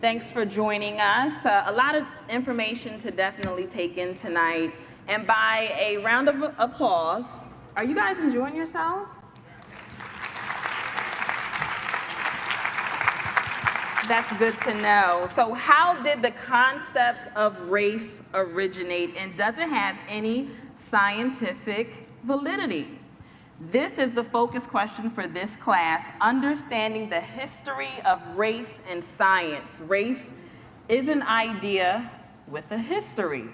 Thanks for joining us. A lot of information to definitely take in tonight. And by a round of applause, are you guys enjoying yourselves? That's good to know. So how did the concept of race originate, and does it have any scientific validity? This is the focus question for this class, understanding the history of race and science. Race is an idea with a history.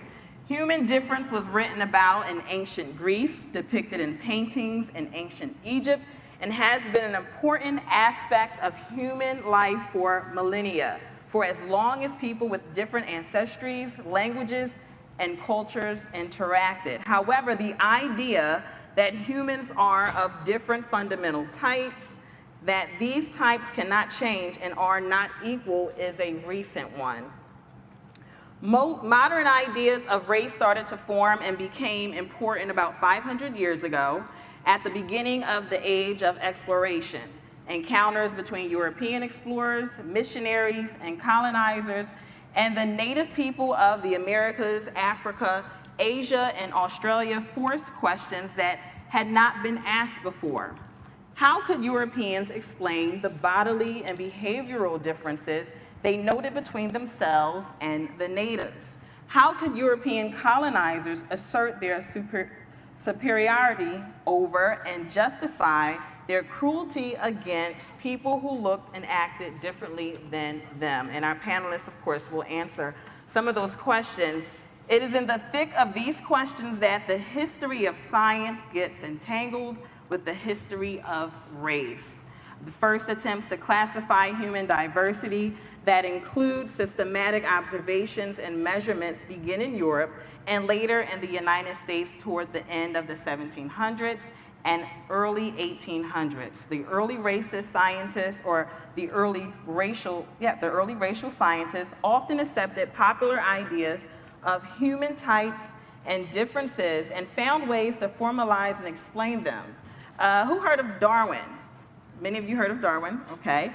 Human difference was written about in ancient Greece, depicted in paintings in ancient Egypt, and has been an important aspect of human life for millennia, for as long as people with different ancestries, languages, and cultures interacted. However, the idea that humans are of different fundamental types, that these types cannot change and are not equal, is a recent one. Modern ideas of race started to form and became important about 500 years ago, at the beginning of the age of exploration. Encounters between European explorers, missionaries, and colonizers, and the native people of the Americas, Africa, Asia, and Australia forced questions that had not been asked before. How could Europeans explain the bodily and behavioral differences they noted between themselves and the natives? How could European colonizers assert their superiority over and justify their cruelty against people who looked and acted differently than them? And our panelists, of course, will answer some of those questions. It is in the thick of these questions that the history of science gets entangled with the history of race. The first attempts to classify human diversity that include systematic observations and measurements begin in Europe and later in the United States toward the end of the 1700s and early 1800s. The early racist scientists, or the early racial scientists, often accepted popular ideas of human types and differences and found ways to formalize and explain them. Who heard of Darwin? Many of you heard of Darwin, okay.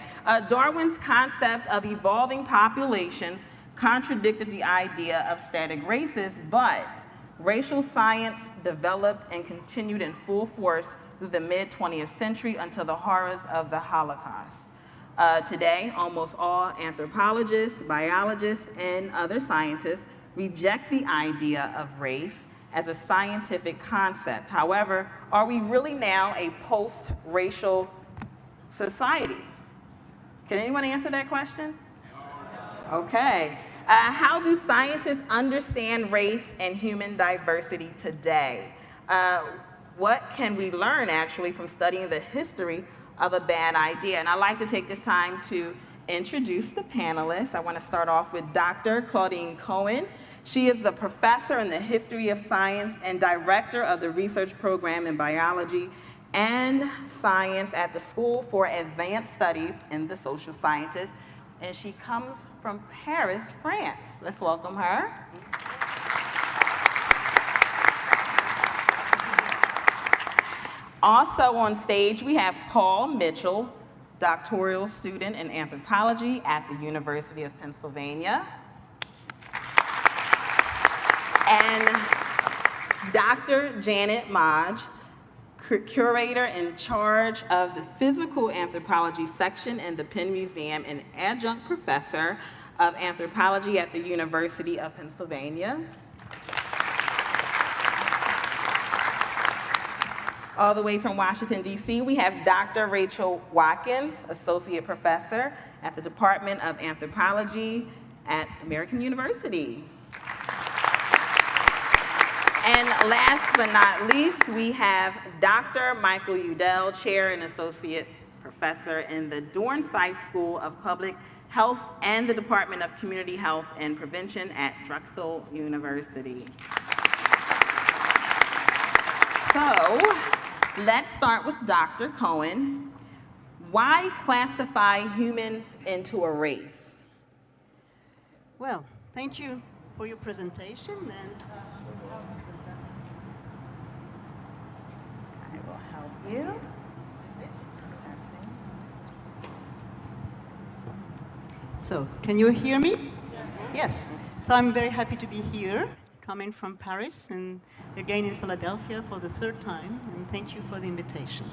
Darwin's concept of evolving populations contradicted the idea of static races, but racial science developed and continued in full force through the mid-20th century until the horrors of the Holocaust. Today, almost all anthropologists, biologists, and other scientists reject the idea of race as a scientific concept. However, are we really now a post-racial society? Can anyone answer that question? Okay. How do scientists understand race and human diversity today? What can we learn, actually, from studying the history of a bad idea? And I'd like to take this time to introduce the panelists. I want to start off with Dr. Claudine Cohen. She is the professor in the history of science and director of the research program in biology and science at the School for Advanced Studies in the Social Sciences. And she comes from Paris, France. Let's welcome her. Also on stage, we have Paul Mitchell, doctoral student in anthropology at the University of Pennsylvania. And Dr. Janet Monge, curator in charge of the physical anthropology section in the Penn Museum and adjunct professor of anthropology at the University of Pennsylvania. All the way from Washington, D.C., we have Dr. Rachel Watkins, associate professor at the Department of Anthropology at American University. And last but not least, we have Dr. Michael Udel, chair and associate professor in the Dornsife School of Public Health and the Department of Community Health and Prevention at Drexel University. So let's start with Dr. Cohen. Why classify humans into a race? Well, thank you for your presentation. And I will help you. So, can you hear me? Yes. So I'm very happy to be here, coming from Paris and again in Philadelphia for the third time, and thank you for the invitation.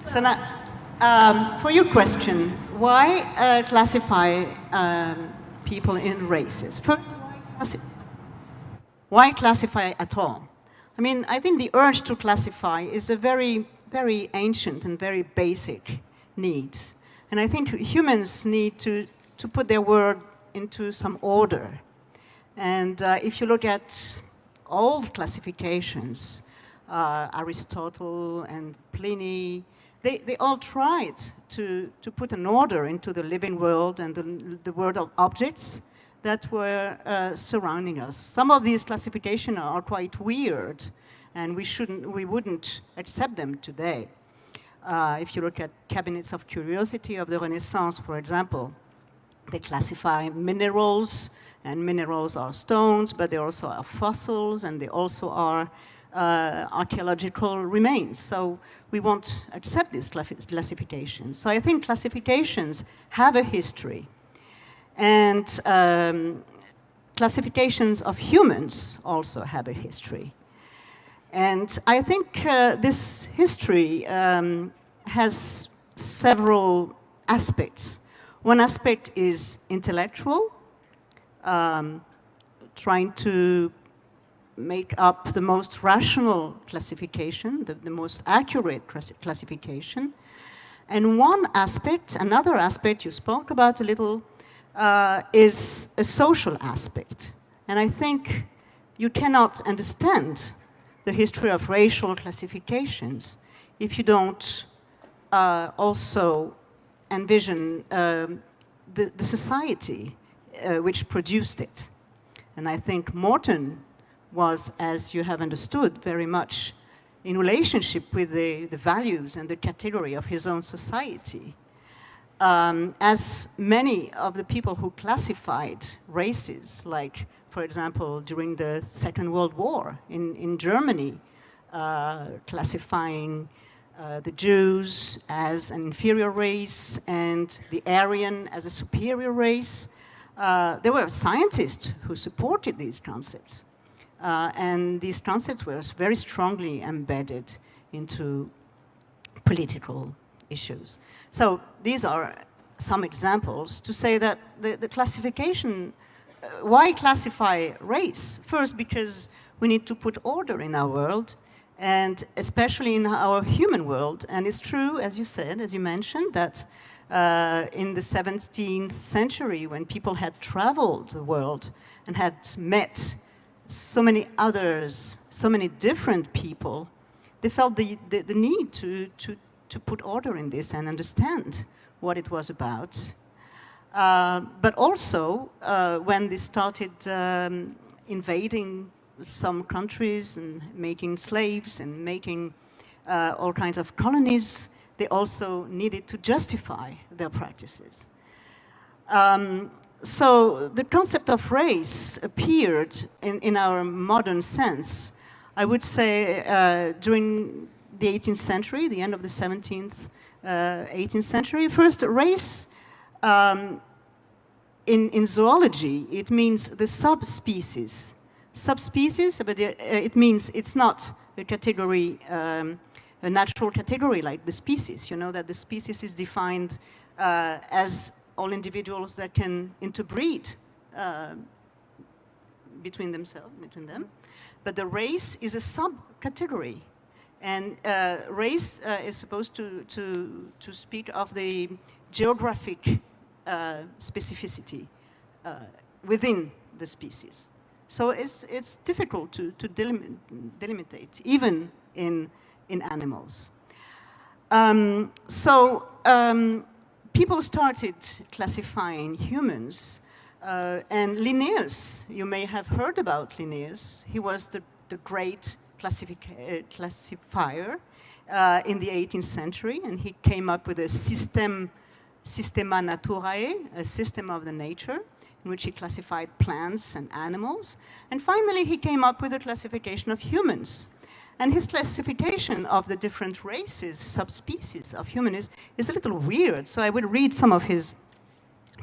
So now, for your question, why classify people in races? First, why classify at all? I mean, I think the urge to classify is a very, very ancient and very basic need. And I think humans need to put their world into some order. And if you look at old classifications, Aristotle and Pliny, they all tried to put an order into the living world and the world of objects that were surrounding us. Some of these classifications are quite weird, and we wouldn't accept them today. If you look at cabinets of curiosity of the Renaissance, for example, they classify minerals, and minerals are stones, but they also are fossils, and they also are archaeological remains. So we won't accept these classifications. So I think classifications have a history. And classifications of humans also have a history. And I think this history has several aspects. One aspect is intellectual, trying to make up the most rational classification, the most accurate classification. And one aspect, another aspect you spoke about a little, is a social aspect. And I think you cannot understand the history of racial classifications if you don't also envision the society which produced it. And I think Morton was, as you have understood, very much in relationship with the values and the category of his own society. As many of the people who classified races, like, for example, during the Second World War in Germany, classifying the Jews as an inferior race and the Aryan as a superior race, there were scientists who supported these concepts. And these concepts were very strongly embedded into political issues. So these are some examples to say that the classification, why classify race? First, because we need to put order in our world, and especially in our human world. And it's true, as you said, as you mentioned, that in the 17th century, when people had traveled the world and had met so many others, so many different people, they felt the need to put order in this and understand what it was about. But also, when they started invading some countries and making slaves and making all kinds of colonies, they also needed to justify their practices. So the concept of race appeared in our modern sense, I would say, during the 18th century, the end of the 17th, 18th century. First, race in zoology, it means the subspecies. Subspecies, but it means it's not a category, a natural category like the species. You know that the species is defined as all individuals that can interbreed between them. But the race is a subcategory. And race is supposed to speak of the geographic specificity within the species. So it's difficult to delimitate, even in animals. People started classifying humans, and Linnaeus, you may have heard about Linnaeus. He was the great classifier in the 18th century, and he came up with a systema naturae, a system of the nature, in which he classified plants and animals. And finally, he came up with a classification of humans. And his classification of the different races, subspecies of humans, is a little weird. So I will read some of his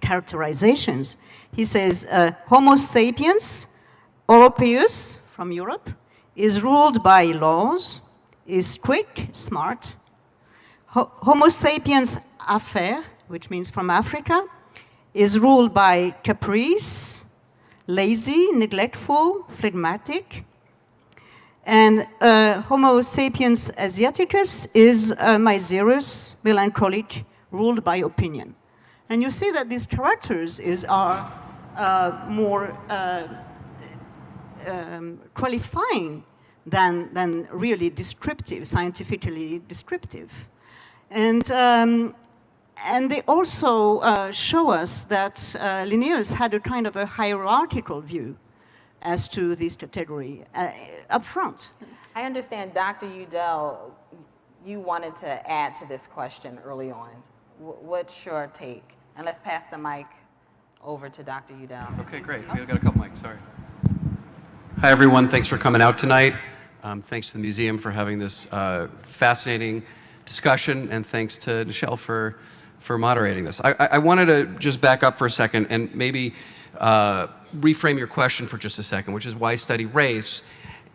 Characterizations, he says, Homo sapiens europaeus, from Europe, is ruled by laws, is quick, smart. Homo sapiens affaire, which means from Africa, is ruled by caprice, lazy, neglectful, phlegmatic. And Homo sapiens asiaticus is miserous, melancholic, ruled by opinion. And you see that these characters are more qualifying than really descriptive, scientifically descriptive. And they also show us that Linnaeus had a kind of a hierarchical view as to this category up front. I understand, Dr. Yudell, you wanted to add to this question early on. What's your take? And let's pass the mic over to Dr. Udel. Okay, great. We've got a couple mics, sorry. Hi, everyone. Thanks for coming out tonight. Thanks to the museum for having this fascinating discussion, and thanks to Nichelle for moderating this. I wanted to just back up for a second and maybe reframe your question for just a second, which is why study race,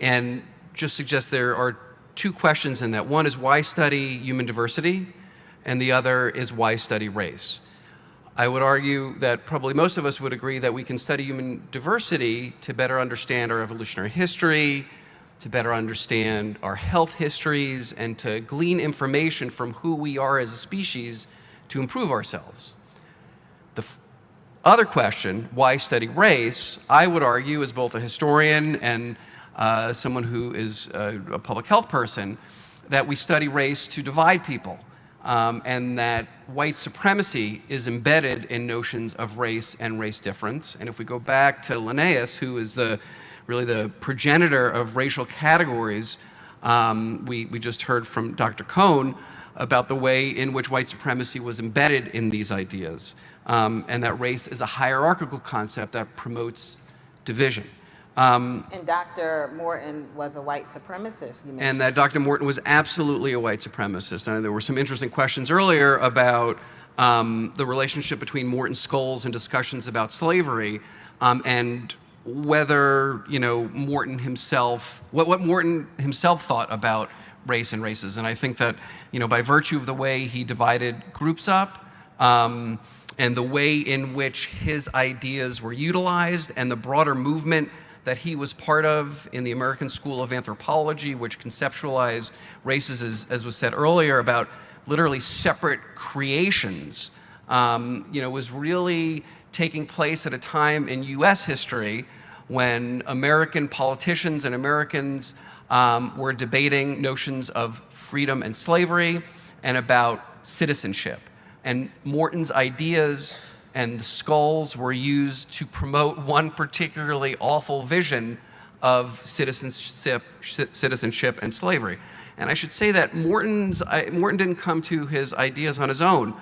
and just suggest there are two questions in that. One is why study human diversity, and the other is why study race. I would argue that probably most of us would agree that we can study human diversity to better understand our evolutionary history, to better understand our health histories, and to glean information from who we are as a species to improve ourselves. The other question, why study race, I would argue as both a historian and someone who is a public health person, that we study race to divide people. And that white supremacy is embedded in notions of race and race difference. And if we go back to Linnaeus, who is really the progenitor of racial categories, we just heard from Dr. Cohen about the way in which white supremacy was embedded in these ideas, and that race is a hierarchical concept that promotes division. And Dr. Morton was a white supremacist, you mentioned. And that Dr. Morton was absolutely a white supremacist. And there were some interesting questions earlier about the relationship between Morton's skulls and discussions about slavery, and whether, Morton himself, what Morton himself thought about race and races. And I think that, by virtue of the way he divided groups up, and the way in which his ideas were utilized, and the broader movement that he was part of in the American School of Anthropology, which conceptualized races, as was said earlier, about literally separate creations, was really taking place at a time in US history when American politicians and Americans were debating notions of freedom and slavery and about citizenship. And Morton's ideas and the skulls were used to promote one particularly awful vision of citizenship and slavery. And I should say that Morton didn't come to his ideas on his own.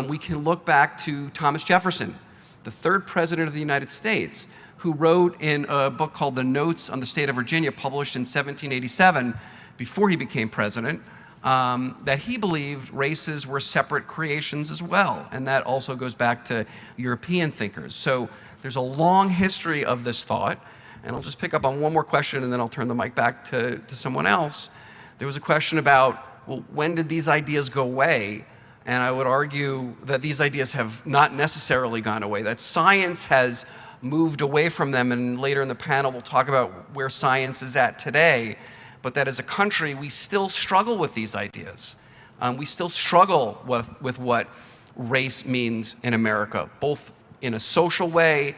We can look back to Thomas Jefferson, the third president of the United States, who wrote in a book called The Notes on the State of Virginia, published in 1787, before he became president, that he believed races were separate creations as well. And that also goes back to European thinkers. So there's a long history of this thought. And I'll just pick up on one more question, and then I'll turn the mic back to someone else. There was a question about, well, when did these ideas go away? And I would argue that these ideas have not necessarily gone away, that science has moved away from them. And later in the panel, we'll talk about where science is at today. But that as a country, we still struggle with these ideas. We still struggle with what race means in America, both in a social way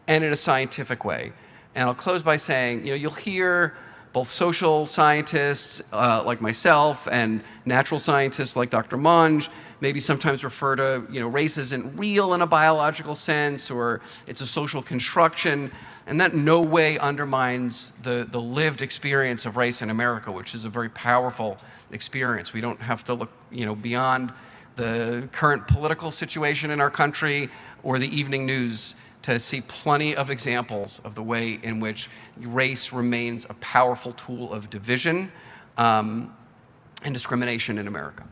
and in a scientific way. And I'll close by saying, you'll hear both social scientists like myself and natural scientists like Dr. Monge maybe sometimes refer to race isn't real in a biological sense, or it's a social construction. And that in no way undermines the lived experience of race in America, which is a very powerful experience. We don't have to look beyond the current political situation in our country or the evening news to see plenty of examples of the way in which race remains a powerful tool of division and discrimination in America.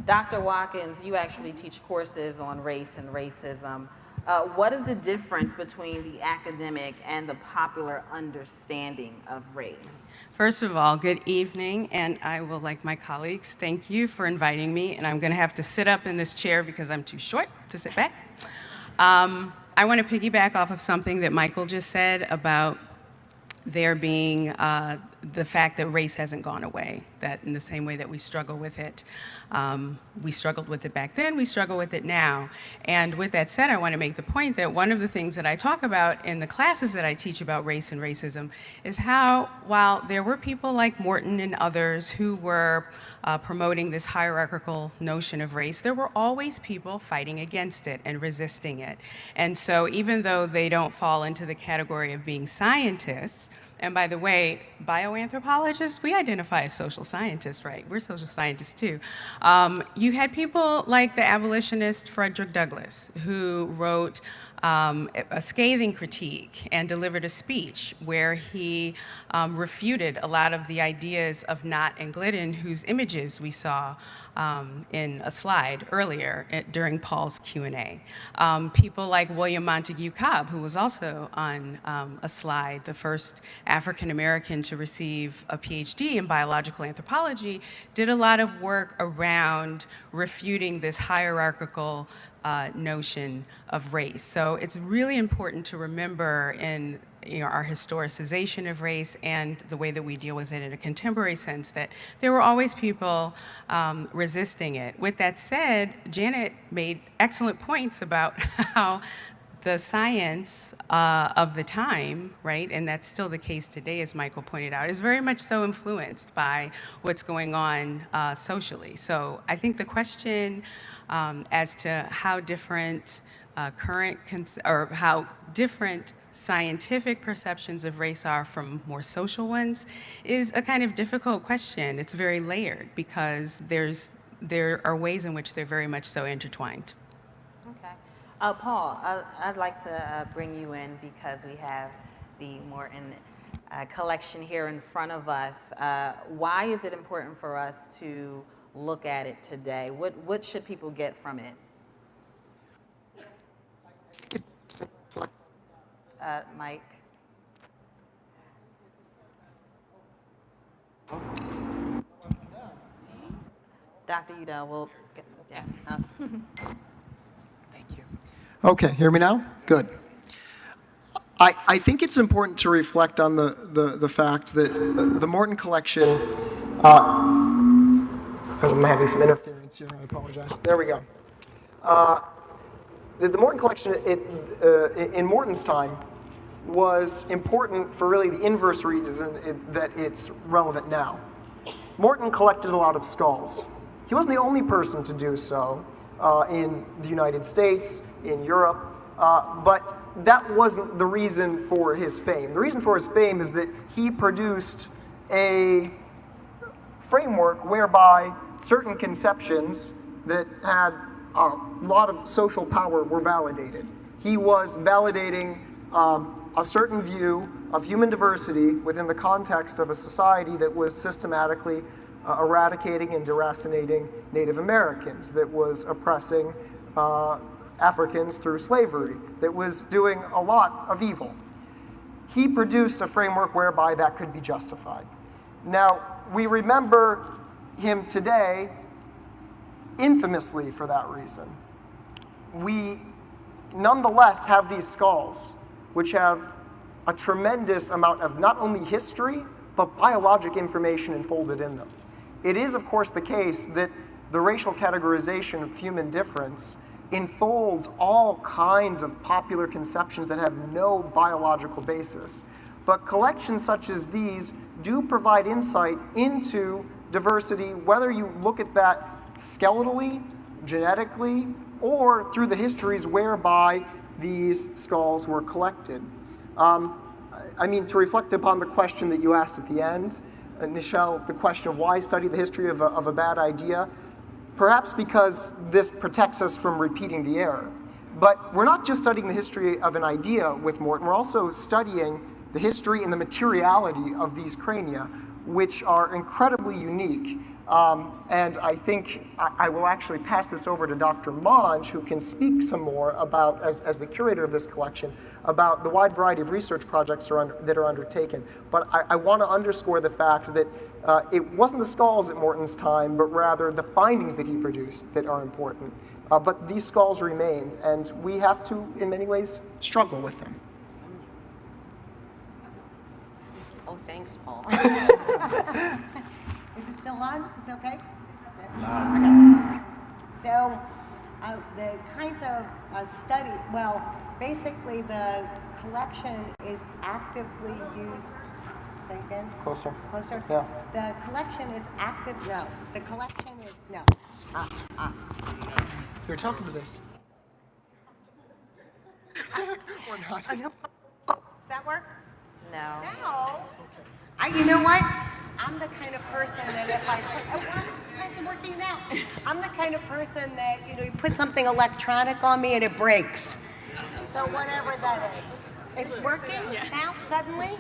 Dr. Watkins, you actually teach courses on race and racism. What is the difference between the academic and the popular understanding of race? First of all, good evening, and I will, like my colleagues, thank you for inviting me, and I'm going to have to sit up in this chair because I'm too short to sit back. I want to piggyback off of something that Michael just said about there being the fact that race hasn't gone away, that in the same way that we struggle with it, we struggled with it back then, we struggle with it now. And with that said, I want to make the point that one of the things that I talk about in the classes that I teach about race and racism is how, while there were people like Morton and others who were promoting this hierarchical notion of race, there were always people fighting against it and resisting it. And so even though they don't fall into the category of being scientists, and by the way, bioanthropologists, we identify as social scientists, right? We're social scientists too. You had people like the abolitionist Frederick Douglass, who wrote a scathing critique and delivered a speech where he refuted a lot of the ideas of Knott and Glidden, whose images we saw in a slide earlier during Paul's Q&A. People like William Montague Cobb, who was also on a slide, the first African-American to receive a Ph.D. in biological anthropology, did a lot of work around refuting this hierarchical notion of race. So it's really important to remember in our historicization of race and the way that we deal with it in a contemporary sense that there were always people resisting it. With that said, Janet made excellent points about how the science of the time, right, and that's still the case today, as Michael pointed out, is very much so influenced by what's going on socially. So I think the question as to how different how different scientific perceptions of race are from more social ones is a kind of difficult question. It's very layered because there are ways in which they're very much so intertwined. Okay. Paul, I'd like to bring you in because we have the Morton collection here in front of us. Why is it important for us to look at it today? What should people get from it? Mike. Dr. Yudell will get, yes. Thank you. Okay, hear me now? Good. I think it's important to reflect on the fact that the Morton collection, I'm having some interference here, I apologize. There we go. The Morton collection in Morton's time was important for really the inverse reason that it's relevant now. Morton collected a lot of skulls. He wasn't the only person to do so in the United States, in Europe, but that wasn't the reason for his fame. The reason for his fame is that he produced a framework whereby certain conceptions that had a lot of social power were validated. He was validating a certain view of human diversity within the context of a society that was systematically eradicating and deracinating Native Americans, that was oppressing Africans through slavery, that was doing a lot of evil. He produced a framework whereby that could be justified. Now, we remember him today infamously for that reason. We nonetheless have these skulls, which have a tremendous amount of not only history, but biologic information enfolded in them. It is, of course, the case that the racial categorization of human difference enfolds all kinds of popular conceptions that have no biological basis. But collections such as these do provide insight into diversity, whether you look at that skeletally, genetically, or through the histories whereby these skulls were collected. I mean, to reflect upon the question that you asked at the end, Nichelle, the question of why study the history of a bad idea, perhaps because this protects us from repeating the error. But we're not just studying the history of an idea with Morton, we're also studying the history and the materiality of these crania, which are incredibly unique. And I think I will actually pass this over to Dr. Monge, who can speak some more about, as the curator of this collection, about the wide variety of research projects that are undertaken. But I want to underscore the fact that it wasn't the skulls at Morton's time, but rather the findings that he produced that are important. But these skulls remain, and we have to, in many ways, struggle with them. Oh, thanks, Paul. Is it still on? Is it okay? Okay. So, the kinds of study, well, basically the collection is actively used. Say again? Closer. Closer? Yeah. The collection is active, no. The collection is, no. You're talking to this. Or not. Does that work? No. No. You know what? I'm the kind of person that if I put, it's working now. I'm the kind of person that, you put something electronic on me and it breaks. So whatever that is. It's working now, suddenly?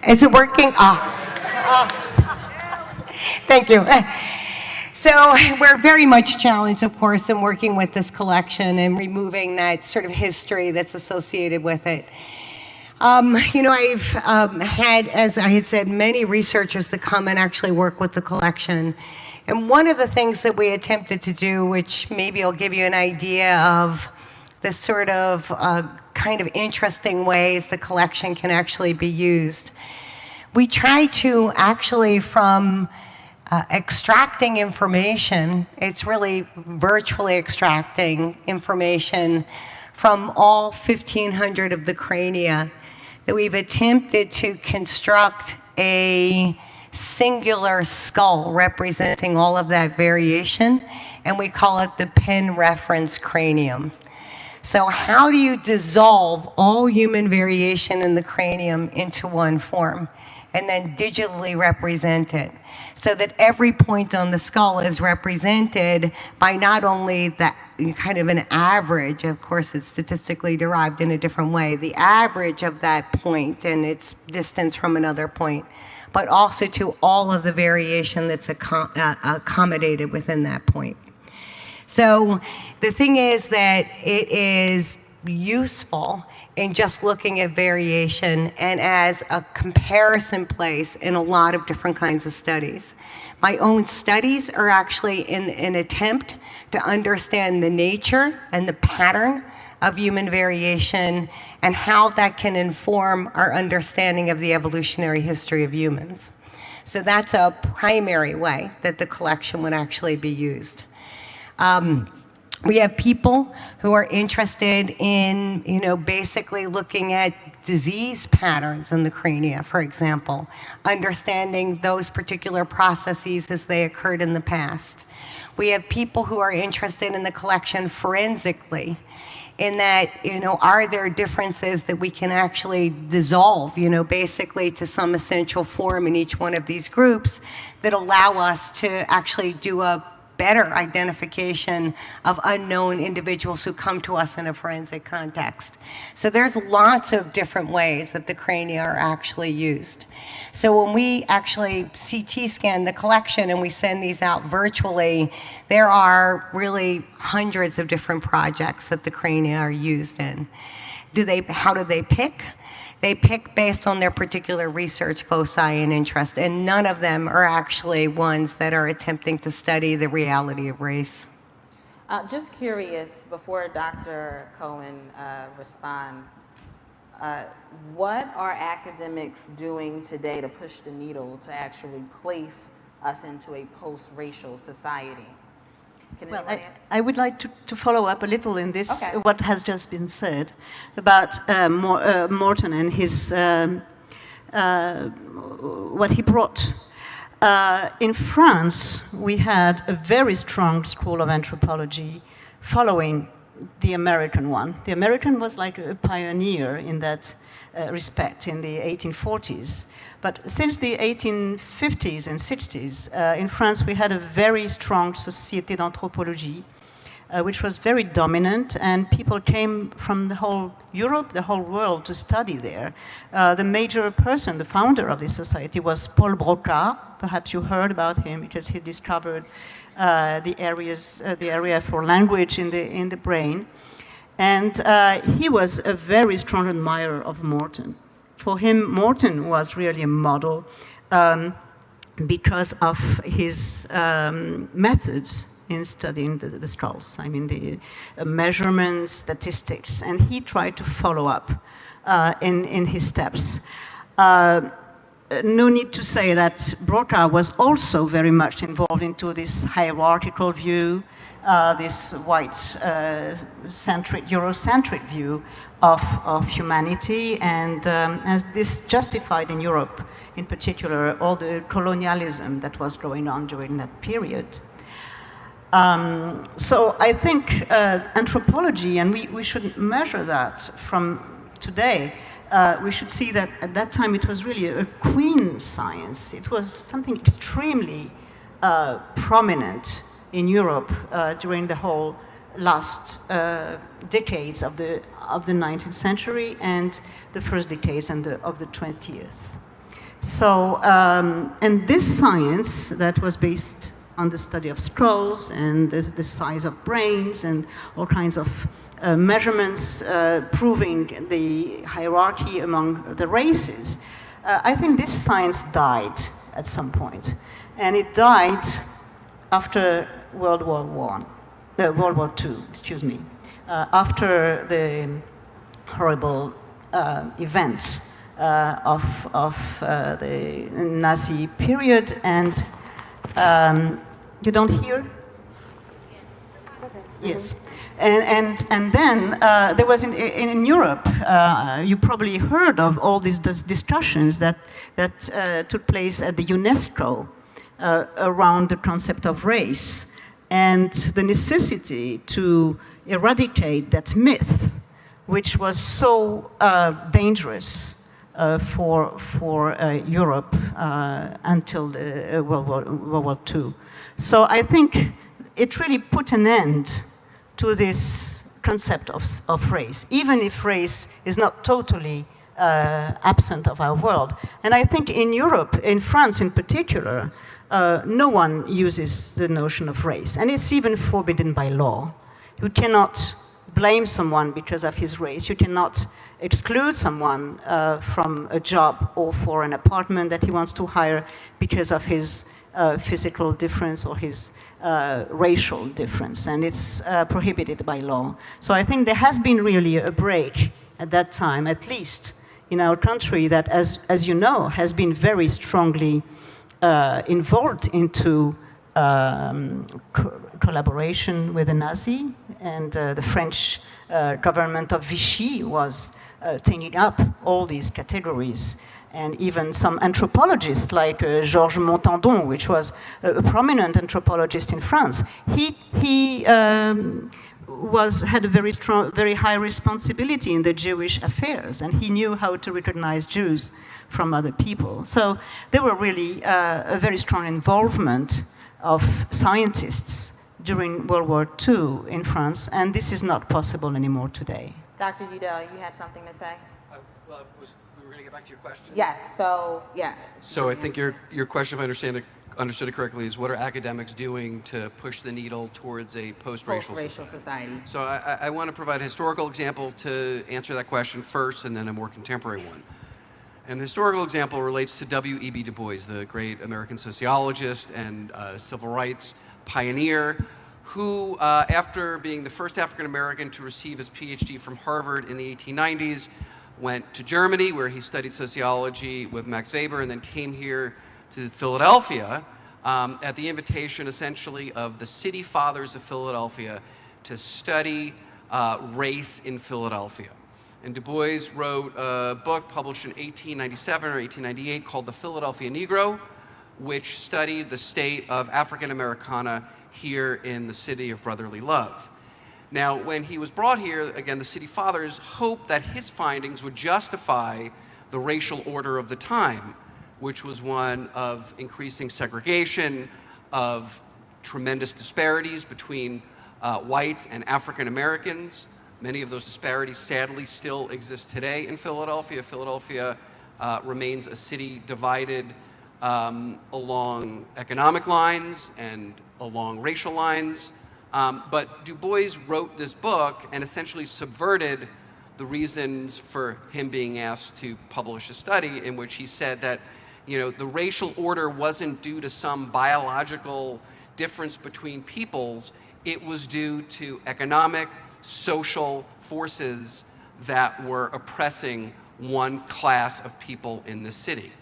Is it working? Thank you. So we're very much challenged, of course, in working with this collection and removing that sort of history that's associated with it. I've had, as I had said, many researchers that come and actually work with the collection. And one of the things that we attempted to do, which maybe will give you an idea of the sort of kind of interesting ways the collection can actually be used, we try to actually, from extracting information, it's really virtually extracting information from all 1,500 of the crania, that we've attempted to construct a singular skull representing all of that variation, and we call it the Penn reference cranium. So how do you dissolve all human variation in the cranium into one form and then digitally represent it, so that every point on the skull is represented by not only the kind of an average, of course it's statistically derived in a different way, the average of that point and its distance from another point, but also to all of the variation that's accommodated within that point. So the thing is that it is useful in just looking at variation and as a comparison place in a lot of different kinds of studies. My own studies are actually in an attempt to understand the nature and the pattern of human variation and how that can inform our understanding of the evolutionary history of humans. So that's a primary way that the collection would actually be used. We have people who are interested in, basically looking at disease patterns in the crania, for example, understanding those particular processes as they occurred in the past. We have people who are interested in the collection forensically, in that, are there differences that we can actually dissolve, basically to some essential form in each one of these groups that allow us to actually do a better identification of unknown individuals who come to us in a forensic context. So there's lots of different ways that the crania are actually used. So when we actually CT scan the collection and we send these out virtually, there are really hundreds of different projects that the crania are used in. How do they pick? They pick based on their particular research foci and interest, and none of them are actually ones that are attempting to study the reality of race. Just curious, before Dr. Cohen respond, what are academics doing today to push the needle to actually place us into a post-racial society? Well, I would like to follow up a little in this, Okay. what has just been said about Morton and his, what he brought. In France, we had a very strong school of anthropology following the American one. The American was like a pioneer in that respect in the 1840s. But since the 1850s and 60s, in France, we had a very strong Société d'Anthropologie, which was very dominant, and people came from the whole Europe, the whole world to study there. The major person, the founder of this society was Paul Broca. Perhaps you heard about him because he discovered the area for language in the brain. And he was a very strong admirer of Morton. For him, Morton was really a model because of his methods in studying the skulls. I mean, the measurements, statistics, and he tried to follow up in his steps. No need to say that Broca was also very much involved into this hierarchical view, this white-centric, Eurocentric view of humanity, and as this justified in Europe, in particular, all the colonialism that was going on during that period. So I think anthropology, and we should measure that from today, we should see that at that time it was really a queen science. It was something extremely prominent in Europe during the whole last decades of the 19th century and the first decades of the 20th. So, and this science that was based on the study of skulls and the size of brains and all kinds of measurements proving the hierarchy among the races, I think this science died at some point. And it died after World War II, excuse me, after the horrible events of the Nazi period. And you don't hear? Yes. And then there was in Europe, you probably heard of all these discussions that took place at the UNESCO around the concept of race and the necessity to eradicate that myth, which was so dangerous for Europe until World War II. So I think it really put an end to this concept of race, even if race is not totally absent of our world. And I think in Europe, in France in particular, no one uses the notion of race, and it's even forbidden by law. You cannot blame someone because of his race. You cannot exclude someone from a job or for an apartment that he wants to hire because of his physical difference or his racial difference, and it's prohibited by law. So I think there has been really a break at that time, at least in our country, that, as you know, has been very strongly involved into collaboration with the Nazi, and the French government of Vichy was taking up all these categories. And even some anthropologists like Georges Montandon, which was a prominent anthropologist in France, he had a very high responsibility in the Jewish affairs, and he knew how to recognize Jews from other people. So there were really a very strong involvement of scientists during World War II in France, and this is not possible anymore today. Dr. Yudell, you had something to say? Well, we were going to get back to your question. Yes, so, yeah. So I think your question, if I understood it correctly, is what are academics doing to push the needle towards a post-racial society? So I want to provide a historical example to answer that question first, and then a more contemporary one. And the historical example relates to W.E.B. Du Bois, the great American sociologist and civil rights pioneer, who, after being the first African-American to receive his Ph.D. from Harvard in the 1890s, went to Germany, where he studied sociology with Max Weber, and then came here to Philadelphia at the invitation, essentially, of the city fathers of Philadelphia to study race in Philadelphia. And Du Bois wrote a book published in 1897 or 1898 called The Philadelphia Negro, which studied the state of African Americana here in the city of brotherly love. Now, when he was brought here, again, the city fathers hoped that his findings would justify the racial order of the time, which was one of increasing segregation, of tremendous disparities between whites and African Americans. Many of those disparities sadly still exist today in Philadelphia. Philadelphia remains a city divided along economic lines and along racial lines. But Du Bois wrote this book and essentially subverted the reasons for him being asked to publish a study in which he said that, the racial order wasn't due to some biological difference between peoples. It was due to economic, social forces that were oppressing one class of people in the city.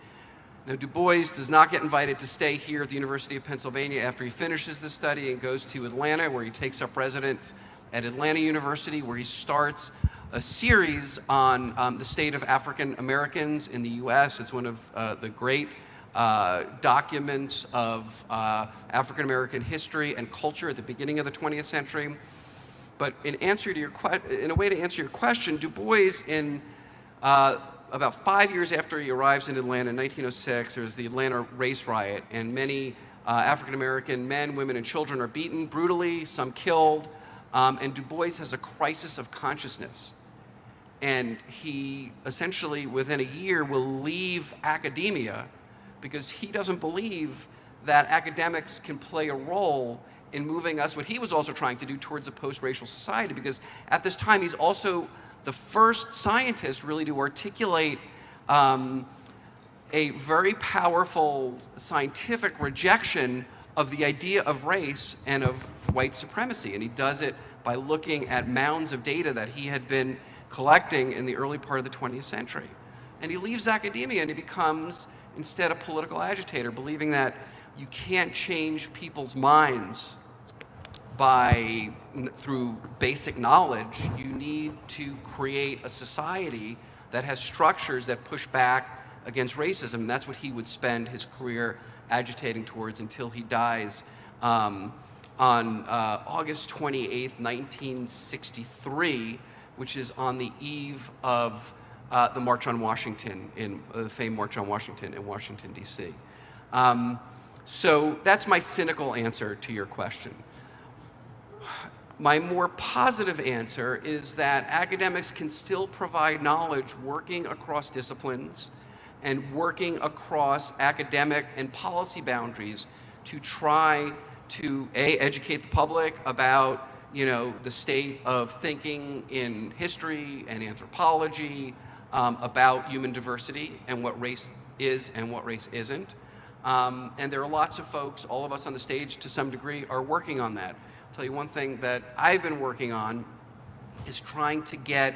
Now, Du Bois does not get invited to stay here at the University of Pennsylvania after he finishes the study and goes to Atlanta, where he takes up residence at Atlanta University, where he starts a series on the state of African Americans in the US. It's one of the great documents of African American history and culture at the beginning of the 20th century. But in a way to answer your question, Du Bois, in about 5 years after he arrives in Atlanta in 1906, there's the Atlanta race riot, and many African American men, women, and children are beaten brutally, some killed, and Du Bois has a crisis of consciousness. And he essentially, within a year, will leave academia because he doesn't believe that academics can play a role in moving us, what he was also trying to do, towards a post-racial society, because at this time he's also the first scientist really to articulate a very powerful scientific rejection of the idea of race and of white supremacy. And he does it by looking at mounds of data that he had been collecting in the early part of the 20th century. And he leaves academia and he becomes, instead, a political agitator, believing that you can't change people's minds through basic knowledge. You need to create a society that has structures that push back against racism. And that's what he would spend his career agitating towards until he dies on August 28th, 1963, which is on the eve of the March on Washington, the famed March on Washington in Washington, D.C. So that's my cynical answer to your question. My more positive answer is that academics can still provide knowledge working across disciplines and working across academic and policy boundaries to try to, A, educate the public about the state of thinking in history and anthropology, about human diversity and what race is and what race isn't. And there are lots of folks, all of us on the stage to some degree, are working on that. I'll tell you one thing that I've been working on is trying to get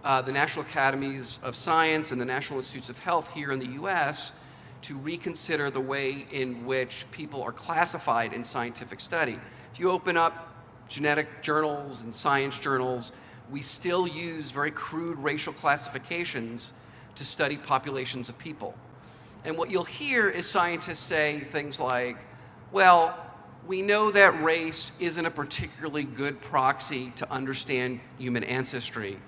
the National Academies of Science and the National Institutes of Health here in the US to reconsider the way in which people are classified in scientific study. If you open up genetic journals and science journals, we still use very crude racial classifications to study populations of people. And what you'll hear is scientists say things like, well, we know that race isn't a particularly good proxy to understand human ancestry,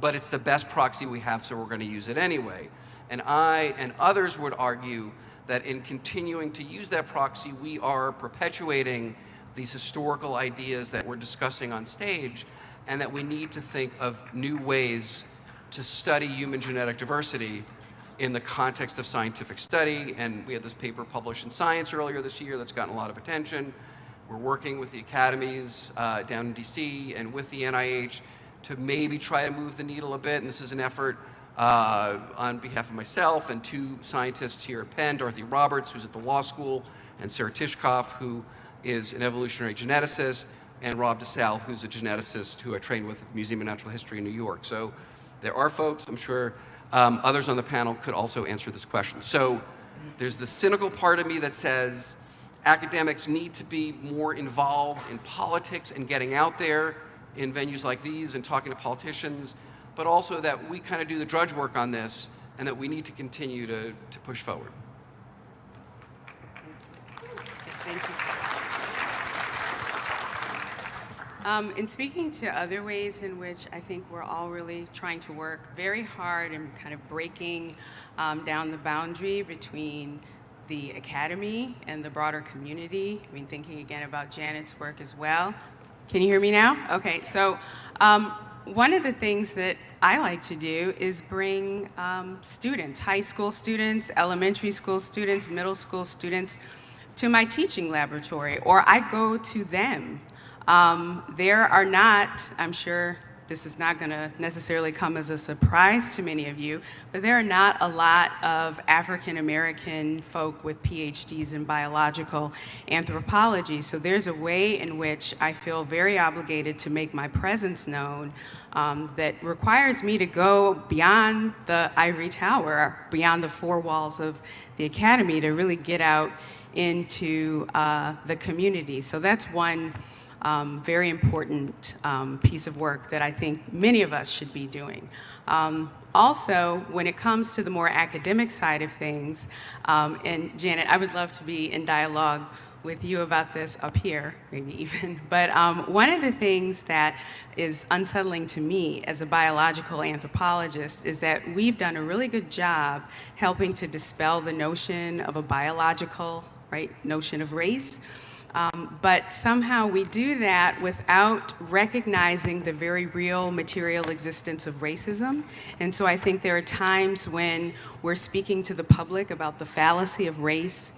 but it's the best proxy we have, so we're going to use it anyway. And I and others would argue that in continuing to use that proxy, we are perpetuating these historical ideas that we're discussing on stage, and that we need to think of new ways to study human genetic diversity in the context of scientific study. And we had this paper published in Science earlier this year that's gotten a lot of attention. We're working with the academies down in DC and with the NIH to maybe try to move the needle a bit. And this is an effort on behalf of myself and two scientists here at Penn, Dorothy Roberts, who's at the law school, and Sarah Tishkoff, who is an evolutionary geneticist, and Rob DeSalle, who's a geneticist who I trained with at the Museum of Natural History in New York. So there are folks, I'm sure others on the panel could also answer this question. So there's the cynical part of me that says academics need to be more involved in politics and getting out there in venues like these and talking to politicians, but also that we kind of do the drudge work on this and that we need to continue to push forward. Thank you. In speaking to other ways in which I think we're all really trying to work very hard and kind of breaking down the boundary between the academy and the broader community, I mean, thinking again about Janet's work as well, Can you hear me now? Okay, so one of the things that I like to do is bring students, high school students, elementary school students, middle school students, to my teaching laboratory, or I go to them. There are not, I'm sure this is not going to necessarily come as a surprise to many of you, but there are not a lot of African American folk with PhDs in biological anthropology. So there's a way in which I feel very obligated to make my presence known that requires me to go beyond the ivory tower, beyond the four walls of the academy, to really get out into the community. So that's one very important piece of work that I think many of us should be doing. Also, when it comes to the more academic side of things, and Janet, I would love to be in dialogue with you about this up here, maybe even, but one of the things that is unsettling to me as a biological anthropologist is that we've done a really good job helping to dispel the notion of a biological, notion of race. But somehow we do that without recognizing the very real material existence of racism. And so I think there are times when we're speaking to the public about the fallacy of race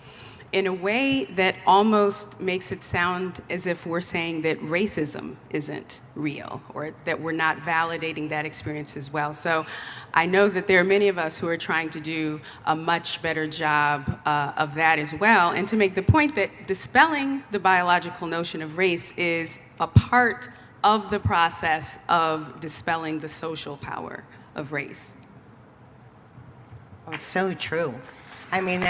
in a way that almost makes it sound as if we're saying that racism isn't real, or that we're not validating that experience as well. So I know that there are many of us who are trying to do a much better job of that as well, and to make the point that dispelling the biological notion of race is a part of the process of dispelling the social power of race. Oh, so true. I mean,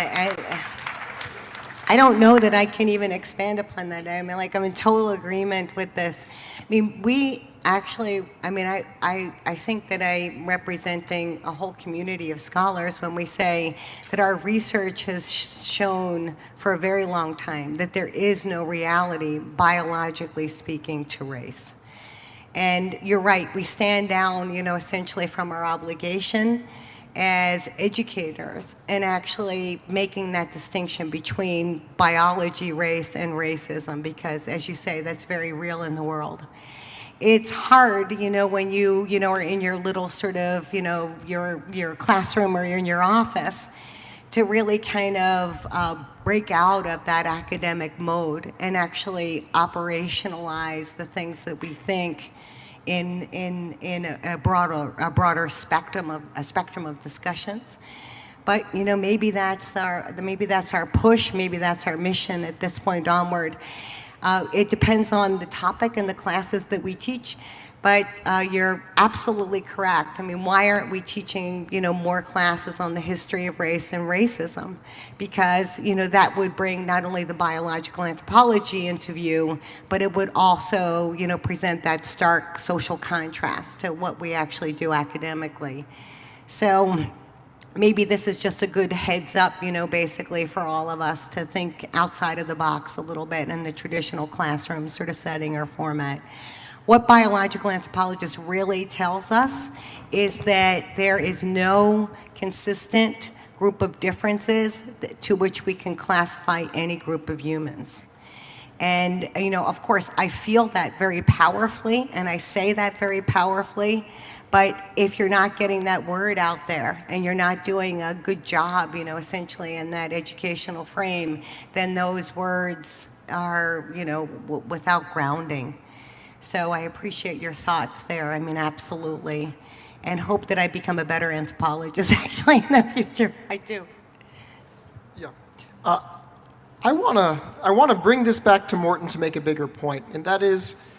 I don't know that I can even expand upon that. I mean, I'm in total agreement with this. I mean, we actually, I think that I'm representing a whole community of scholars when we say that our research has shown for a very long time that there is no reality, biologically speaking, to race. And you're right, we stand down, essentially from our obligation as educators and actually making that distinction between biology, race, and racism, because as you say, that's very real in the world. It's hard, when you, are in your little sort of, your classroom or you're in your office, to really kind of break out of that academic mode and actually operationalize the things that we think in a broader spectrum of discussions. But maybe that's our push, maybe that's our mission at this point onward. It depends on the topic and the classes that we teach, but you're absolutely correct. I mean, why aren't we teaching more classes on the history of race and racism? Because that would bring not only the biological anthropology into view, but it would also present that stark social contrast to what we actually do academically. So maybe this is just a good heads up, basically for all of us to think outside of the box a little bit in the traditional classroom sort of setting or format. What biological anthropologist really tells us is that there is no consistent group of differences to which we can classify any group of humans. And, of course, I feel that very powerfully, and I say that very powerfully, but if you're not getting that word out there and you're not doing a good job, essentially in that educational frame, then those words are, without grounding. So I appreciate your thoughts there. I mean, absolutely. And hope that I become a better anthropologist, actually, in the future. I do. Yeah. I wanna bring this back to Morton to make a bigger point, and that is,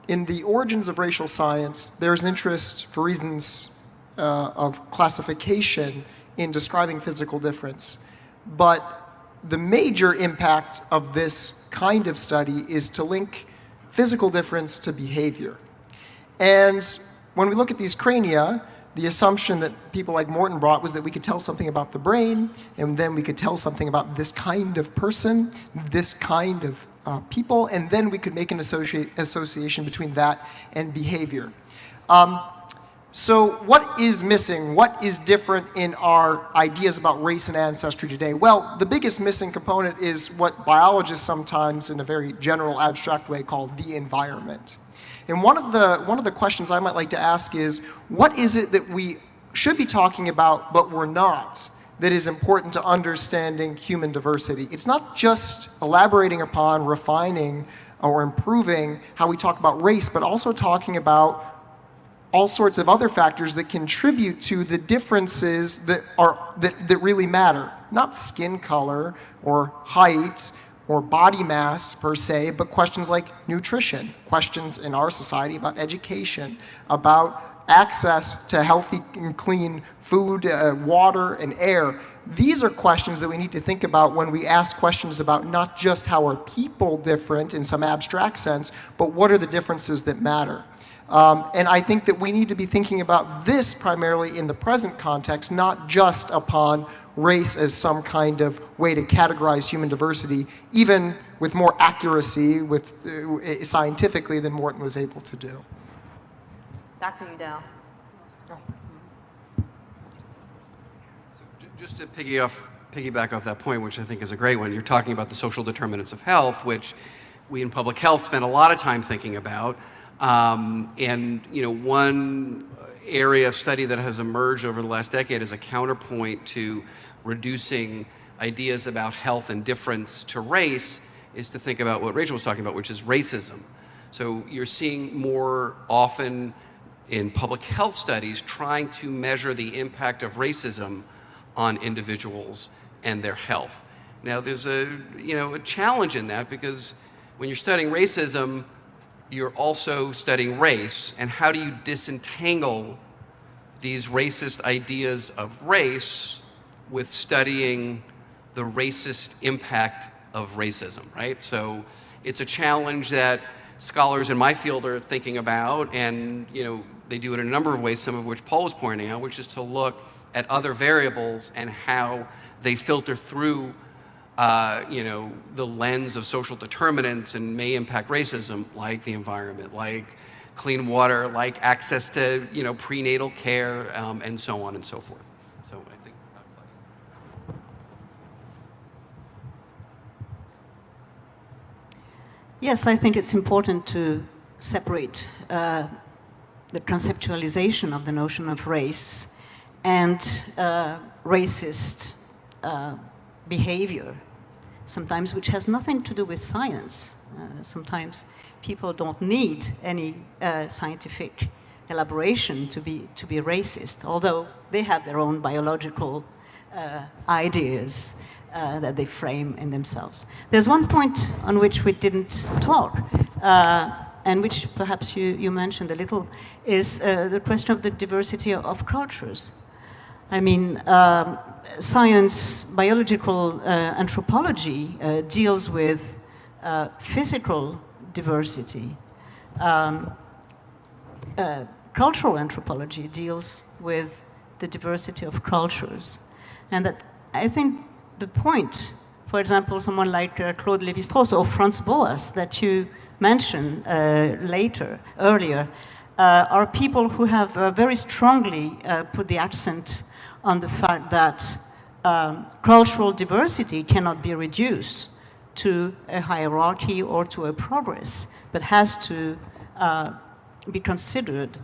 in the origins of racial science, there's interest for reasons of classification in describing physical difference. But the major impact of this kind of study is to link physical difference to behavior. And when we look at these crania, the assumption that people like Morton brought was that we could tell something about the brain, and then we could tell something about this kind of person, this kind of people, and then we could make an association between that and behavior. So So what is missing? What is different in our ideas about race and ancestry today? Well, the biggest missing component is what biologists sometimes, in a very general, abstract way, call the environment. And one of the questions I might like to ask is, what is it that we should be talking about, but we're not, that is important to understanding human diversity? It's not just elaborating upon, refining, or improving how we talk about race, but also talking about all sorts of other factors that contribute to the differences that really matter. Not skin color or height or body mass per se, but questions like nutrition, questions in our society about education, about access to healthy and clean food, water, and air. These are questions that we need to think about when we ask questions about not just how are people different in some abstract sense, but what are the differences that matter. And I think that we need to be thinking about this primarily in the present context, not just upon race as some kind of way to categorize human diversity, even with more accuracy scientifically than Morton was able to do. Dr. Yudell. Just to piggyback off that point, which I think is a great one, you're talking about the social determinants of health, which we in public health spend a lot of time thinking about. And one area of study that has emerged over the last decade as a counterpoint to reducing ideas about health and difference to race is to think about what Rachel was talking about, which is racism. So you're seeing more often in public health studies trying to measure the impact of racism on individuals and their health. Now there's a challenge in that, because when you're studying racism, you're also studying race, and how do you disentangle these racist ideas of race with studying the racist impact of racism, right? So it's a challenge that scholars in my field are thinking about, and they do it in a number of ways, some of which Paul was pointing out, which is to look at other variables and how they filter through the lens of social determinants and may impact racism, like the environment, like clean water, like access to prenatal care, and so on and so forth. So I think. Yes, I think it's important to separate the conceptualization of the notion of race and racist behavior, sometimes which has nothing to do with science. Sometimes people don't need any scientific elaboration to be racist, although they have their own biological ideas that they frame in themselves. There's one point on which we didn't talk, and which perhaps you mentioned a little, is the question of the diversity of cultures. I mean, science, biological anthropology deals with physical diversity. Cultural anthropology deals with the diversity of cultures. And that, I think, the point, for example, someone like Claude Lévi-Strauss or Franz Boas that you mentioned earlier, are people who have very strongly put the accent on the fact that cultural diversity cannot be reduced to a hierarchy or to a progress, but has to be considered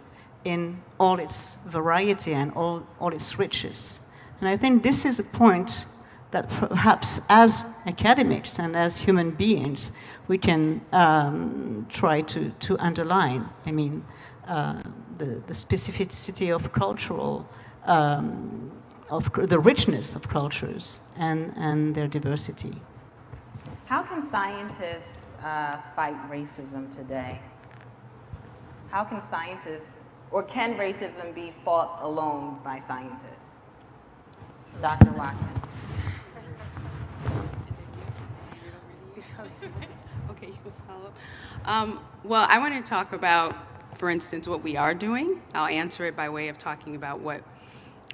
in all its variety and all its riches. And I think this is a point that perhaps as academics and as human beings, we can try to underline. I mean, the specificity of cultural, of the richness of cultures and their diversity. How can scientists fight racism today? How can scientists, or can racism be fought alone by scientists? Dr. Watkins. Okay, you follow. Well, I want to talk about, for instance, what we are doing. I'll answer it by way of talking about what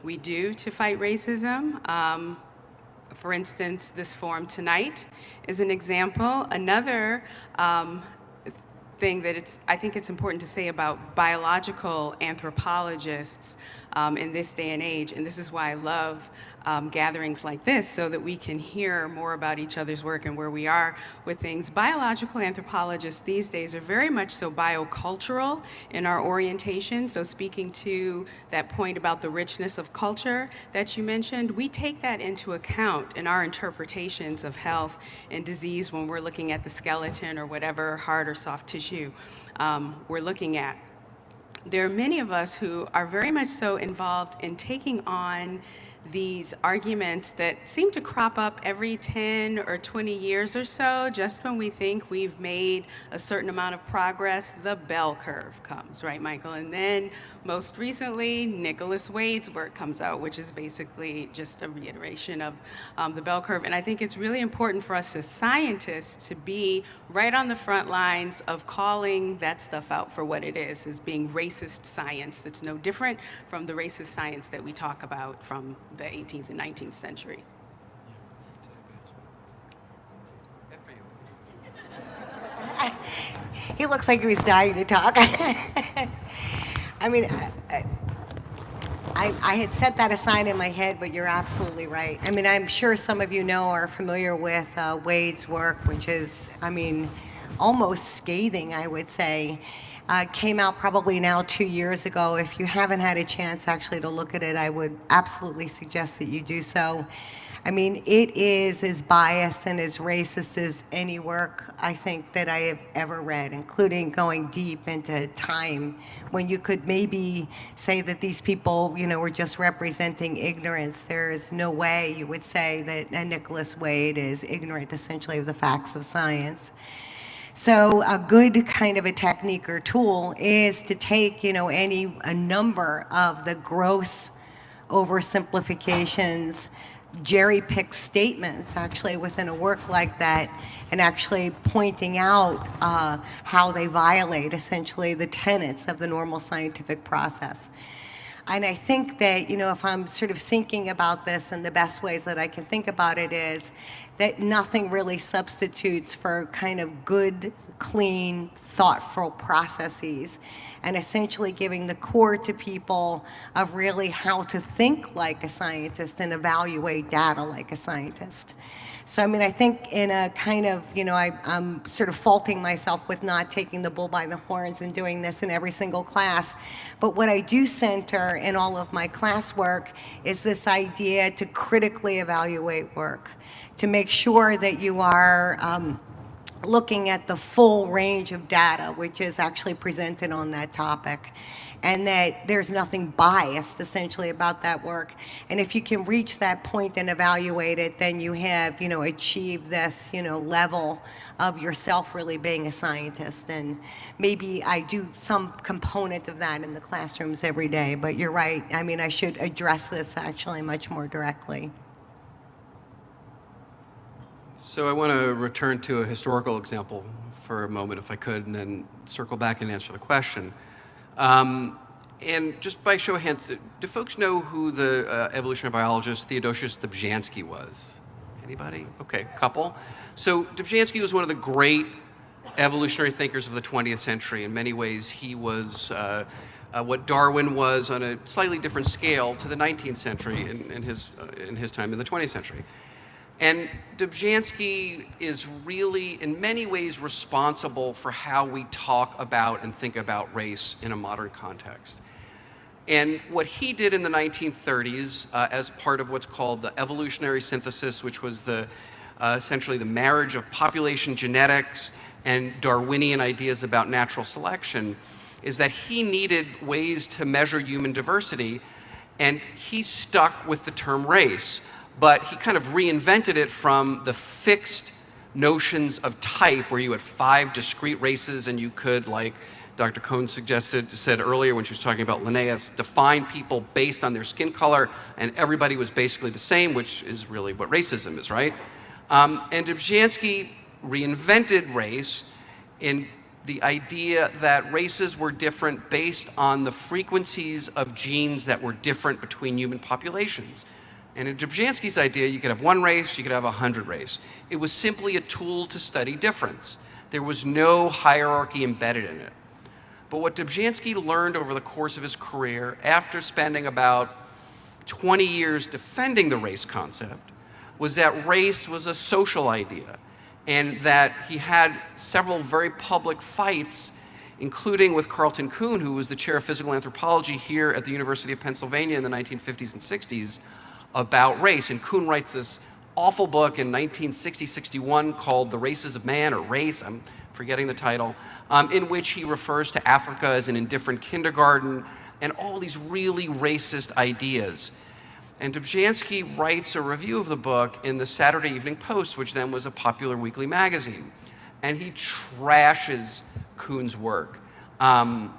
we do to fight racism. For instance, this forum tonight is an example. Another thing that I think it's important to say about biological anthropologists in this day and age, and this is why I love gatherings like this, so that we can hear more about each other's work and where we are with things. Biological anthropologists these days are very much so biocultural in our orientation. So speaking to that point about the richness of culture that you mentioned, we take that into account in our interpretations of health and disease when we're looking at the skeleton or whatever hard or soft tissue we're looking at. There are many of us who are very much so involved in taking on these arguments that seem to crop up every 10 or 20 years or so. Just when we think we've made a certain amount of progress, the bell curve comes, right, Michael? And then most recently, Nicholas Wade's work comes out, which is basically just a reiteration of the bell curve. And I think it's really important for us as scientists to be right on the front lines of calling that stuff out for what it is, as being racist science that's no different from the racist science that we talk about from the 18th and 19th century. He looks like he was dying to talk. I mean, I had set that aside in my head, but you're absolutely right. I mean, I'm sure some of you know or are familiar with Wade's work, which is, I mean, almost scathing, I would say. Came out probably now 2 years ago. If you haven't had a chance actually to look at it, I would absolutely suggest that you do so. I mean, it is as biased and as racist as any work I think that I have ever read, including going deep into time when you could maybe say that these people, you know, were just representing ignorance. There is no way you would say that Nicholas Wade is ignorant essentially of the facts of science. So a good kind of a technique or tool is to take, you know, a number of the gross oversimplifications, jerry-picked statements actually within a work like that, and actually pointing out how they violate essentially the tenets of the normal scientific process. And I think that, you know, if I'm sort of thinking about this, and the best ways that I can think about it is that nothing really substitutes for kind of good, clean, thoughtful processes, and essentially giving the core to people of really how to think like a scientist and evaluate data like a scientist. So, I mean, I think in a kind of, you know, I'm sort of faulting myself with not taking the bull by the horns and doing this in every single class. But what I do center in all of my classwork is this idea to critically evaluate work, to make sure that you are looking at the full range of data which is actually presented on that topic, and that there's nothing biased essentially about that work. And if you can reach that point and evaluate it, then you have, you know, achieved this, you know, level of yourself really being a scientist. And maybe I do some component of that in the classrooms every day, but you're right. I mean, I should address this actually much more directly. So I want to return to a historical example for a moment, if I could, and then circle back and answer the question. And just by show of hands, do folks know who the evolutionary biologist Theodosius Dobzhansky was? Anybody? Okay, couple. So Dobzhansky was one of the great evolutionary thinkers of the 20th century. In many ways, he was what Darwin was on a slightly different scale to the 19th century in his time in the 20th century. And Dobzhansky is really, in many ways, responsible for how we talk about and think about race in a modern context. And what he did in the 1930s as part of what's called the evolutionary synthesis, which was essentially the marriage of population genetics and Darwinian ideas about natural selection, is that he needed ways to measure human diversity, and he stuck with the term race. But he kind of reinvented it from the fixed notions of type, where you had 5 discrete races and you could, like Dr. Cohen said earlier when she was talking about Linnaeus, define people based on their skin color, and everybody was basically the same, which is really what racism is, right? And Dobzhansky reinvented race in the idea that races were different based on the frequencies of genes that were different between human populations. And in Dobzhansky's idea, you could have 1 race, you could have 100 races. It was simply a tool to study difference. There was no hierarchy embedded in it. But what Dobzhansky learned over the course of his career, after spending about 20 years defending the race concept, was that race was a social idea, and that he had several very public fights, including with Claudine Cohen, who was the chair of physical anthropology here at the University of Pennsylvania in the 1950s and 60s, about race. And Cohen writes this awful book in 1960-61 called The Races of Man, or Race, I'm forgetting the title, in which he refers to Africa as an indifferent kindergarten and all these really racist ideas. And Dobzhansky writes a review of the book in the Saturday Evening Post, which then was a popular weekly magazine. And he trashes Cohen's work. And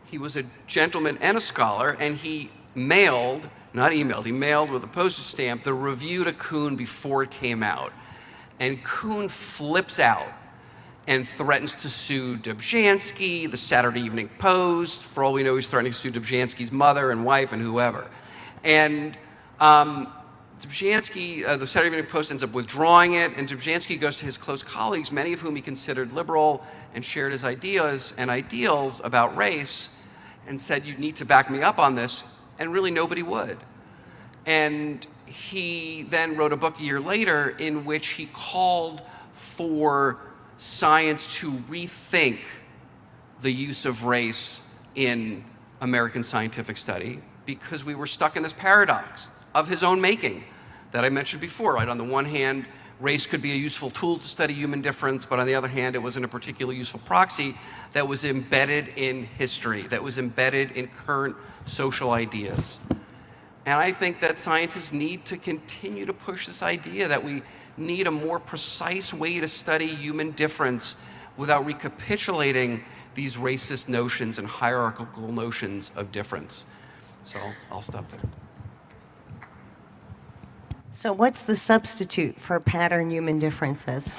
he was a gentleman and a scholar, and he mailed, not emailed, he mailed with a postage stamp the review to Cohen before it came out. And Cohen flips out and threatens to sue Dobzhansky, the Saturday Evening Post. For all we know, he's threatening to sue Dobzhansky's mother and wife and whoever. And Dobzhansky, the Saturday Evening Post ends up withdrawing it, and Dobzhansky goes to his close colleagues, many of whom he considered liberal and shared his ideas and ideals about race, and said, you need to back me up on this, and really nobody would. And he then wrote a book a year later in which he called for science to rethink the use of race in American scientific study, because we were stuck in this paradox of his own making that I mentioned before, right? On the one hand, race could be a useful tool to study human difference, but on the other hand, it wasn't a particularly useful proxy that was embedded in history, that was embedded in current social ideas. And I think that scientists need to continue to push this idea that we need a more precise way to study human difference without recapitulating these racist notions and hierarchical notions of difference. So I'll stop there. So what's the substitute for pattern human differences?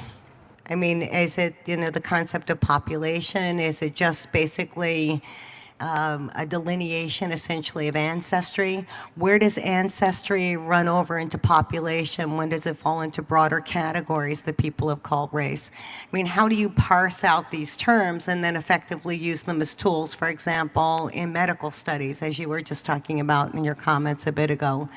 I mean, is it, the concept of population? Is it just basically a delineation, essentially, of ancestry? Where does ancestry run over into population? When does it fall into broader categories that people have called race? I mean, how do you parse out these terms and then effectively use them as tools, for example, in medical studies, as you were just talking about in your comments a bit ago?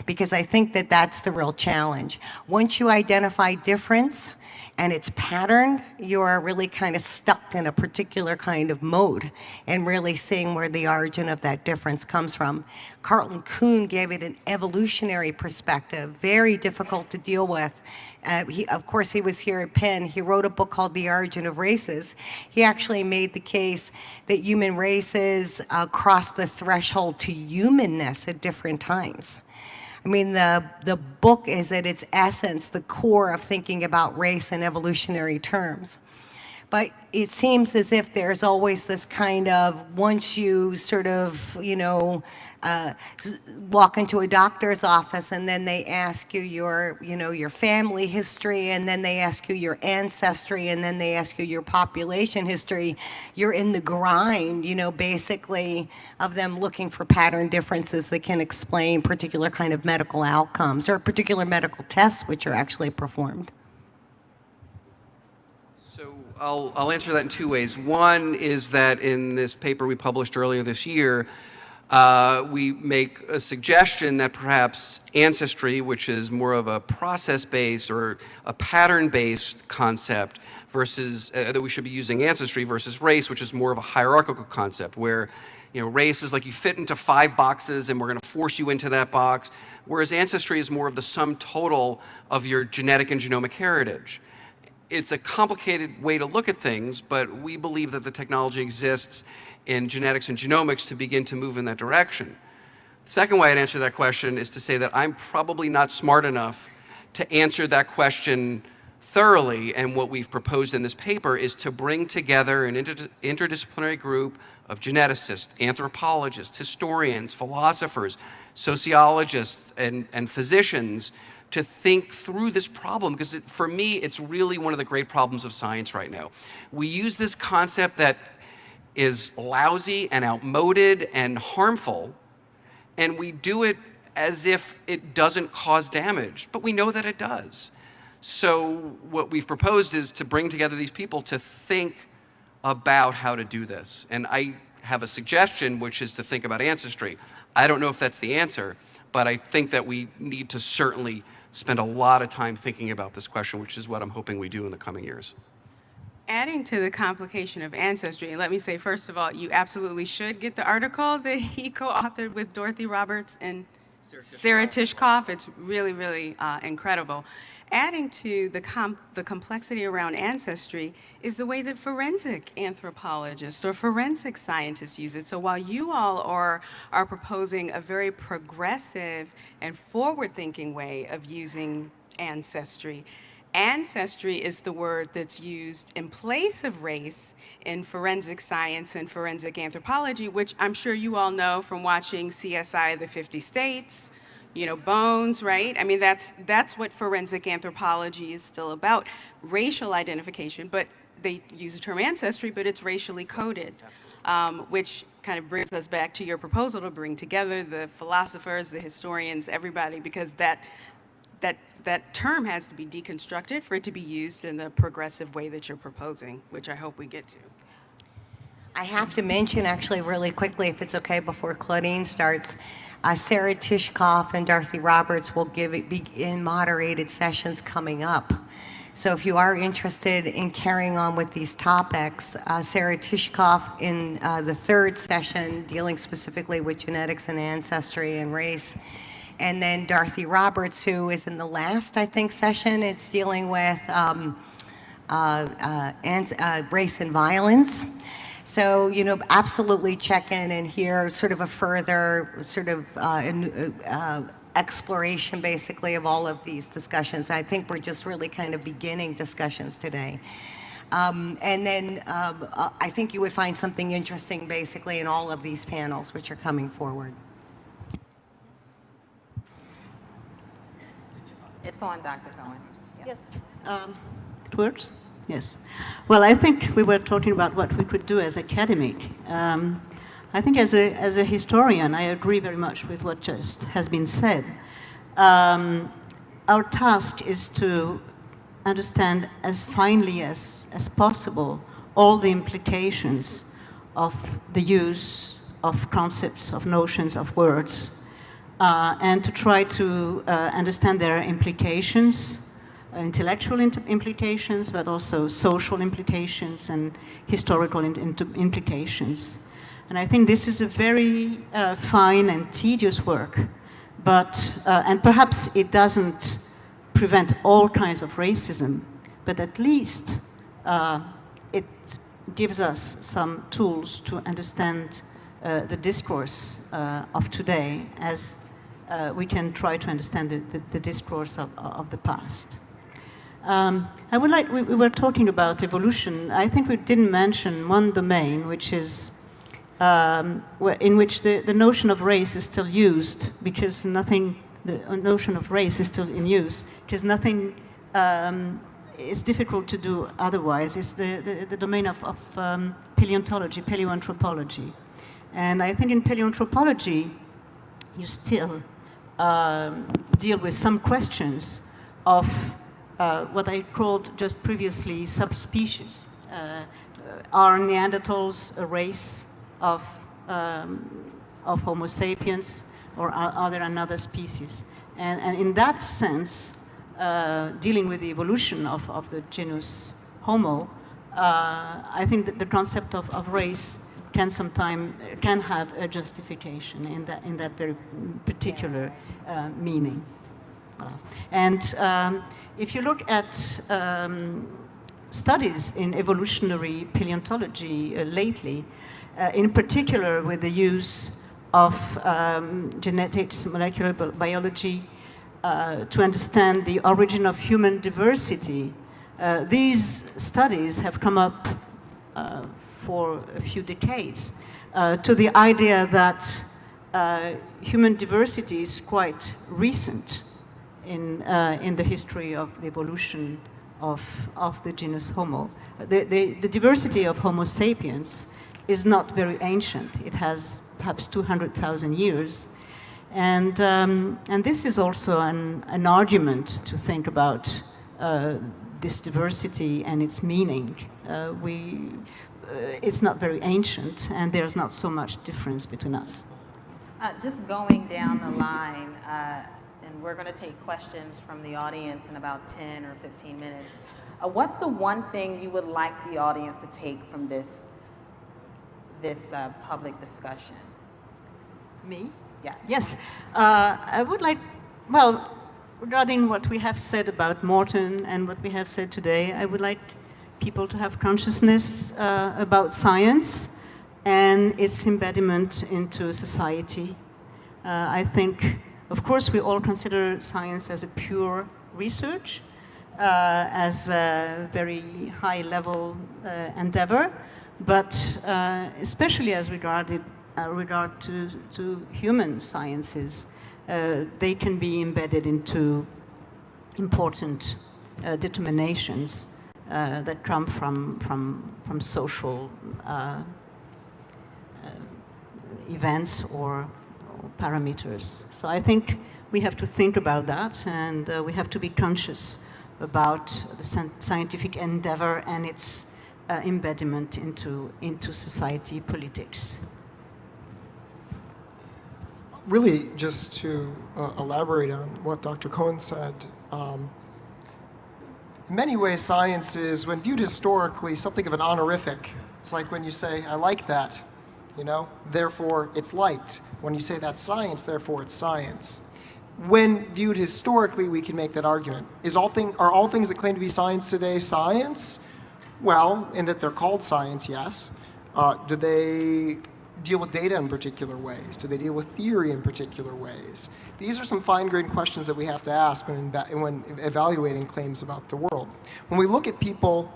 Because I think that that's the real challenge. Once you identify difference, and it's patterned, you're really kind of stuck in a particular kind of mode and really seeing where the origin of that difference comes from. Claudine Cohen gave it an evolutionary perspective, very difficult to deal with. Of course, he was here at Penn. He wrote a book called The Origin of Races. He actually made the case that human races cross the threshold to humanness at different times. I mean, the book is at its essence the core of thinking about race in evolutionary terms. But it seems as if there's always this kind of, once you sort of, walk into a doctor's office and then they ask you your family history, and then they ask you your ancestry, and then they ask you your population history, you're in the grind, basically of them looking for pattern differences that can explain particular kind of medical outcomes or particular medical tests which are actually performed. So I'll answer that in two ways. One is that in this paper we published earlier this year, we make a suggestion that perhaps ancestry, which is more of a process-based or a pattern-based concept, versus that we should be using ancestry versus race, which is more of a hierarchical concept, where race is like you fit into 5 boxes and we're going to force you into that box, whereas ancestry is more of the sum total of your genetic and genomic heritage. It's a complicated way to look at things, but we believe that the technology exists in genetics and genomics to begin to move in that direction. The second way I'd answer that question is to say that I'm probably not smart enough to answer that question thoroughly, and what we've proposed in this paper is to bring together an interdisciplinary group of geneticists, anthropologists, historians, philosophers, sociologists, and physicians to think through this problem, because for me, it's really one of the great problems of science right now. We use this concept that is lousy and outmoded and harmful, and we do it as if it doesn't cause damage, but we know that it does. So what we've proposed is to bring together these people to think about how to do this. And I have a suggestion, which is to think about ancestry. I don't know if that's the answer, but I think that we need to certainly spend a lot of time thinking about this question, which is what I'm hoping we do in the coming years. Adding to the complication of ancestry, let me say, first of all, you absolutely should get the article that he co-authored with Dorothy Roberts and Sarah Tishkoff. It's really, really incredible. Adding to the complexity around ancestry is the way that forensic anthropologists or forensic scientists use it. So while you all are proposing a very progressive and forward-thinking way of using ancestry, ancestry is the word that's used in place of race in forensic science and forensic anthropology, which I'm sure you all know from watching CSI: The 50 States, you know, Bones, right? I mean, that's what forensic anthropology is still about, racial identification, but they use the term ancestry, but it's racially coded, which kind of brings us back to your proposal to bring together the philosophers, the historians, everybody, because that term has to be deconstructed for it to be used in the progressive way that you're proposing, which I hope we get to. I have to mention, actually, really quickly, if it's okay, before Claudine starts, Sarah Tishkoff and Dorothy Roberts will begin moderated sessions coming up. So if you are interested in carrying on with these topics, Sarah Tishkoff in the third session, dealing specifically with genetics and ancestry and race, and then Dorothy Roberts, who is in the last, I think, session, it's dealing with race and violence. So, you know, absolutely check in and hear sort of a further sort of exploration, basically, of all of these discussions. I think we're just really kind of beginning discussions today. And then I think you would find something interesting, basically, in all of these panels which are coming forward. It's on, Dr. Cohen. Yes. It works? Yes. Well, I think we were talking about what we could do as academic. I think as a historian, I agree very much with what just has been said. Our task is to understand as finely as possible all the implications of the use of concepts, of notions, of words, and to try to understand their implications, intellectual implications, but also social implications and historical implications. And I think this is a very fine and tedious work, but, and perhaps it doesn't prevent all kinds of racism, but at least it gives us some tools to understand the discourse of today as we can try to understand the discourse of the past. I would like, we were talking about evolution. I think we didn't mention one domain, which is in which the notion of race is still used, because nothing, the notion of race is still in use, because nothing, it's difficult to do otherwise. It's the domain of paleontology, paleoanthropology. And I think in paleoanthropology, you still deal with some questions of what I called just previously subspecies. Are Neanderthals a race of Homo sapiens, or are there another species? And in that sense, dealing with the evolution of the genus Homo, I think that the concept of race can have a justification in that very particular meaning. And if you look at studies in evolutionary paleontology lately, in particular with the use of genetics, molecular biology, to understand the origin of human diversity, these studies have come up for a few decades to the idea that human diversity is quite recent in the history of the evolution of the genus Homo. The diversity of Homo sapiens is not very ancient. It has perhaps 200,000 years. And this is also an argument to think about this diversity and its meaning. It's not very ancient, and there's not so much difference between us. Just going down the line, and we're going to take questions from the audience in about 10 or 15 minutes. What's the one thing you would like the audience to take from this public discussion? Me? Yes. Yes. I would like, well, regarding what we have said about Morton and what we have said today, I would like people to have consciousness about science and its embedment into society. I think, of course, we all consider science as a pure research, as a very high-level endeavor, but especially as regard to human sciences, they can be embedded into important determinations that come from social events or parameters. So I think we have to think about that, and we have to be conscious about the scientific endeavor and its embedment into society politics. Really, just to elaborate on what Dr. Cohen said, in many ways, science is, when viewed historically, something of an honorific. It's like when you say, I like that, you know, therefore it's liked. When you say that's science, therefore it's science. When viewed historically, we can make that argument. Are all things that claim to be science today science? Well, in that they're called science, yes. Do they deal with data in particular ways? Do they deal with theory in particular ways? These are some fine-grained questions that we have to ask when evaluating claims about the world. When we look at people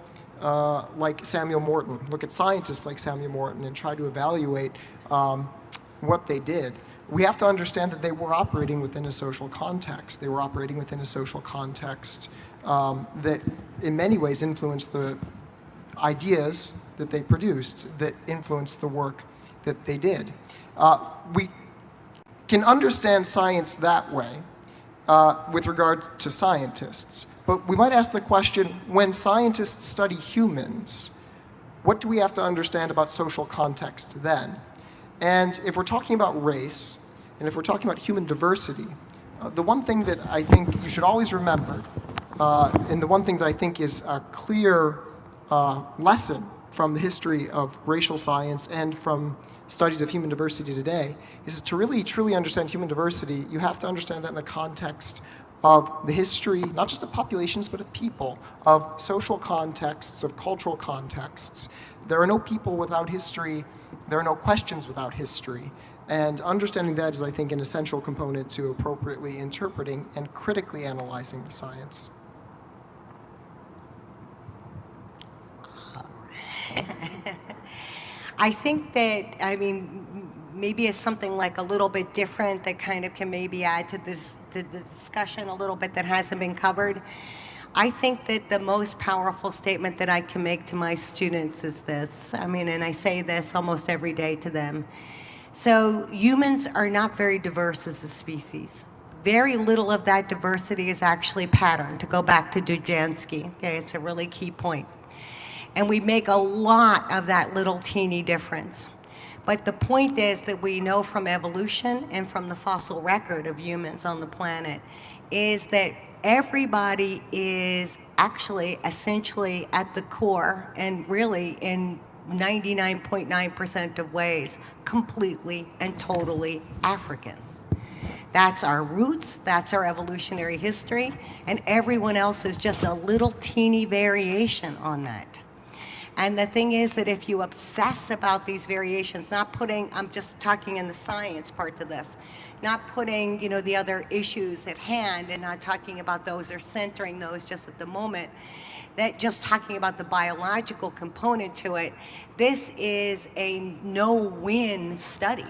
like Samuel Morton, look at scientists like Samuel Morton and try to evaluate what they did, we have to understand that they were operating within a social context. They were operating within a social context that in many ways influenced the ideas that they produced, that influenced the work that they did. We can understand science that way with regard to scientists, but we might ask the question, when scientists study humans, what do we have to understand about social context then? And if we're talking about race, and if we're talking about human diversity, the one thing that I think you should always remember, and the one thing that I think is a clear lesson from the history of racial science and from studies of human diversity today, is to really truly understand human diversity, you have to understand that in the context of the history, not just of populations, but of people, of social contexts, of cultural contexts. There are no people without history. There are no questions without history. And understanding that is, I think, an essential component to appropriately interpreting and critically analyzing the science. I think that, I mean, maybe it's something like a little bit different that kind of can maybe add to the discussion a little bit that hasn't been covered. I think that the most powerful statement that I can make to my students is this. I mean, and I say this almost every day to them. So humans are not very diverse as a species. Very little of that diversity is actually patterned, to go back to Dujansky. Okay, it's a really key point. And we make a lot of that little teeny difference. But the point is that we know from evolution and from the fossil record of humans on the planet is that everybody is actually essentially at the core, and really in 99.9% of ways, completely and totally African. That's our roots, that's our evolutionary history, and everyone else is just a little teeny variation on that. And the thing is that if you obsess about these variations, not putting, I'm just talking in the science part to this, not putting, you know, the other issues at hand and not talking about those or centering those just at the moment, that just talking about the biological component to it, this is a no-win study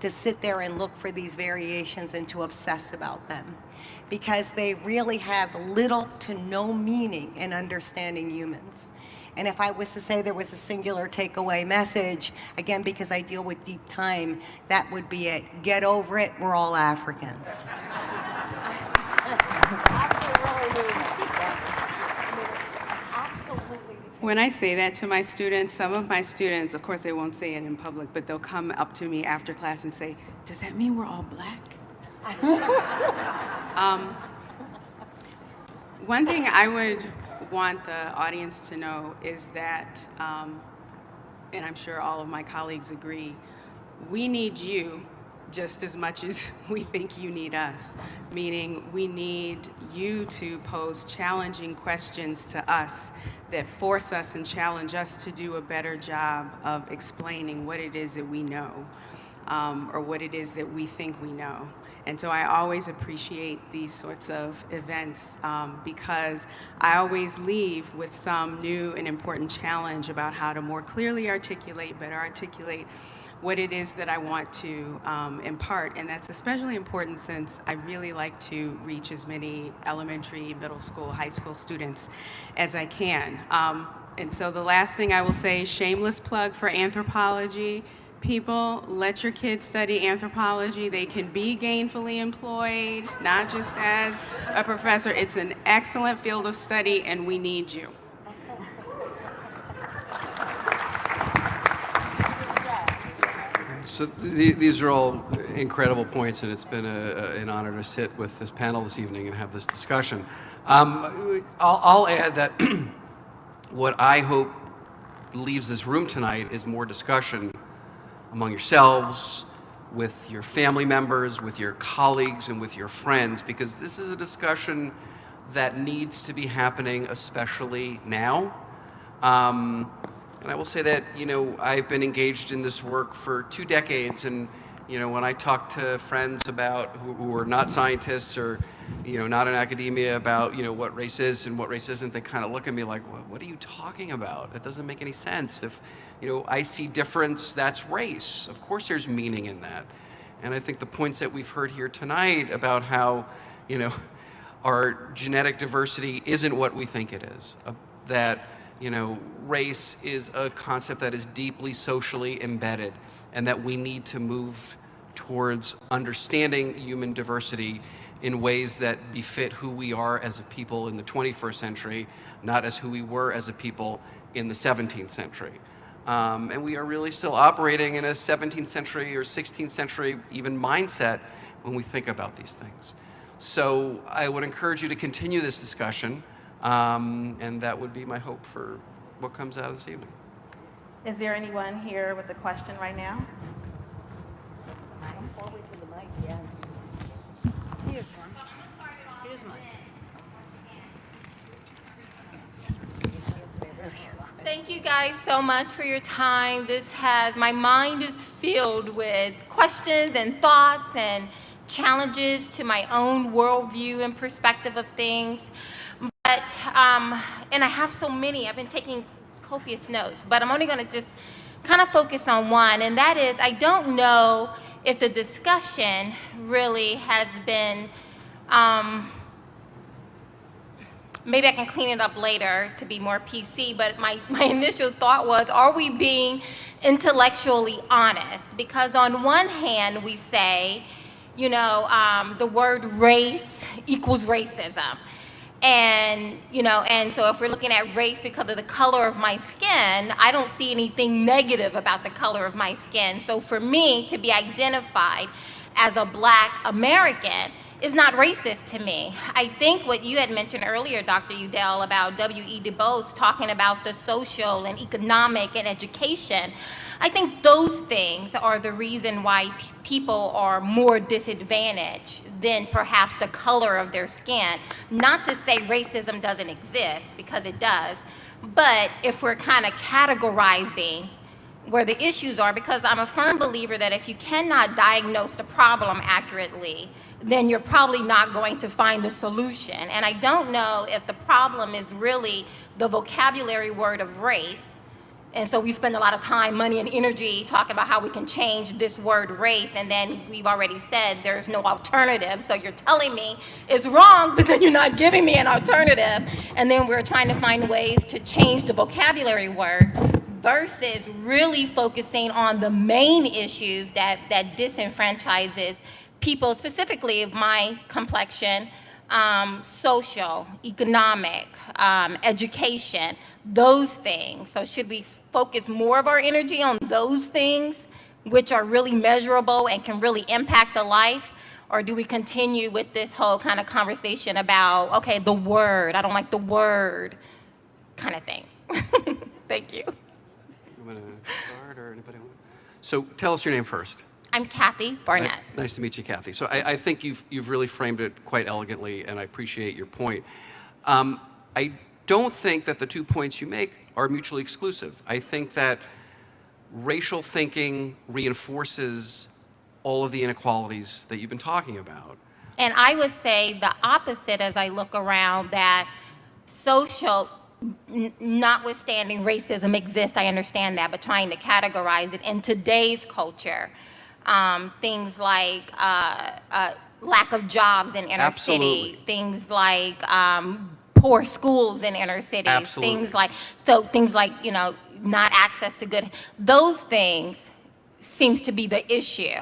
to sit there and look for these variations and to obsess about them, because they really have little to no meaning in understanding humans. And if I was to say there was a singular takeaway message, again, because I deal with deep time, that would be it. Get over it, we're all Africans. when I say that to my students, some of my students, of course they won't say it in public, but they'll come up to me after class and say, does that mean we're all black? One thing I would want the audience to know is that, and I'm sure all of my colleagues agree, we need you just as much as we think you need us, meaning we need you to pose challenging questions to us that force us and challenge us to do a better job of explaining what it is that we know, or what it is that we think we know. And so I always appreciate these sorts of events because I always leave with some new and important challenge about how to more clearly better articulate what it is that I want to impart. And that's especially important since I really like to reach as many elementary, middle school, high school students as I can. And so the last thing I will say, shameless plug for anthropology. People, let your kids study anthropology. They can be gainfully employed, not just as a professor. It's an excellent field of study, and we need you. So these are all incredible points, and it's been an honor to sit with this panel this evening and have this discussion. I'll add that what I hope leaves this room tonight is more discussion among yourselves, with your family members, with your colleagues, and with your friends, because this is a discussion that needs to be happening, especially now. And I will say that, I've been engaged in this work for 2 decades, and, when I talk to friends about who are not scientists or, not in academia about, what race is and what race isn't, they kind of look at me like, what are you talking about? That doesn't make any sense. If, I see difference, that's race. Of course there's meaning in that. And I think the points that we've heard here tonight about how, our genetic diversity isn't what we think it is, that, race is a concept that is deeply socially embedded, and that we need to move towards understanding human diversity in ways that befit who we are as a people in the 21st century, not as who we were as a people in the 17th century. And we are really still operating in a 17th century or 16th century even mindset when we think about these things. So I would encourage you to continue this discussion, and that would be my hope for what comes out of this evening. Is there anyone here with a question right now? Come forward to the mic, yeah. Here's one. Here's mine. Thank you guys so much for your time. My mind is filled with questions and thoughts and challenges to my own worldview and perspective of things. But, and I have so many, I've been taking copious notes, but I'm only gonna just kind of focus on one, and that is, I don't know if the discussion really has been, maybe I can clean it up later to be more PC, but my initial thought was, are we being intellectually honest? Because on one hand, we say, the word race equals racism. And, and so if we're looking at race because of the color of my skin, I don't see anything negative about the color of my skin. So for me to be identified as a Black American is not racist to me. I think what you had mentioned earlier, Dr. Yudell, about W.E. Du Bois talking about the social and economic and education, I think those things are the reason why people are more disadvantaged than perhaps the color of their skin. Not to say racism doesn't exist, because it does, but if we're kind of categorizing where the issues are, because I'm a firm believer that if you cannot diagnose the problem accurately, then you're probably not going to find the solution. And I don't know if the problem is really the vocabulary word of race. And so we spend a lot of time, money, and energy talking about how we can change this word race, and then we've already said there's no alternative. So you're telling me it's wrong, but then you're not giving me an alternative. And then we're trying to find ways to change the vocabulary word versus really focusing on the main issues that disenfranchises people, specifically of my complexion, social, economic, education, those things. So should we focus more of our energy on those things which are really measurable and can really impact the life? Or do we continue with this whole kind of conversation about, okay, the word, I don't like the word kind of thing? Thank you. You want to start or anybody? So tell us your name first. I'm Kathy Barnett. Nice to meet you, Kathy. So I think you've really framed it quite elegantly, and I appreciate your point. I don't think that the 2 points you make are mutually exclusive. I think that racial thinking reinforces all of the inequalities that you've been talking about. And I would say the opposite as I look around, that social, notwithstanding racism exists, I understand that, but trying to categorize it in today's culture, things like lack of jobs in inner Absolutely. city, things like poor schools in inner cities, Absolutely. things like, you know, not access to good, those things seems to be the issue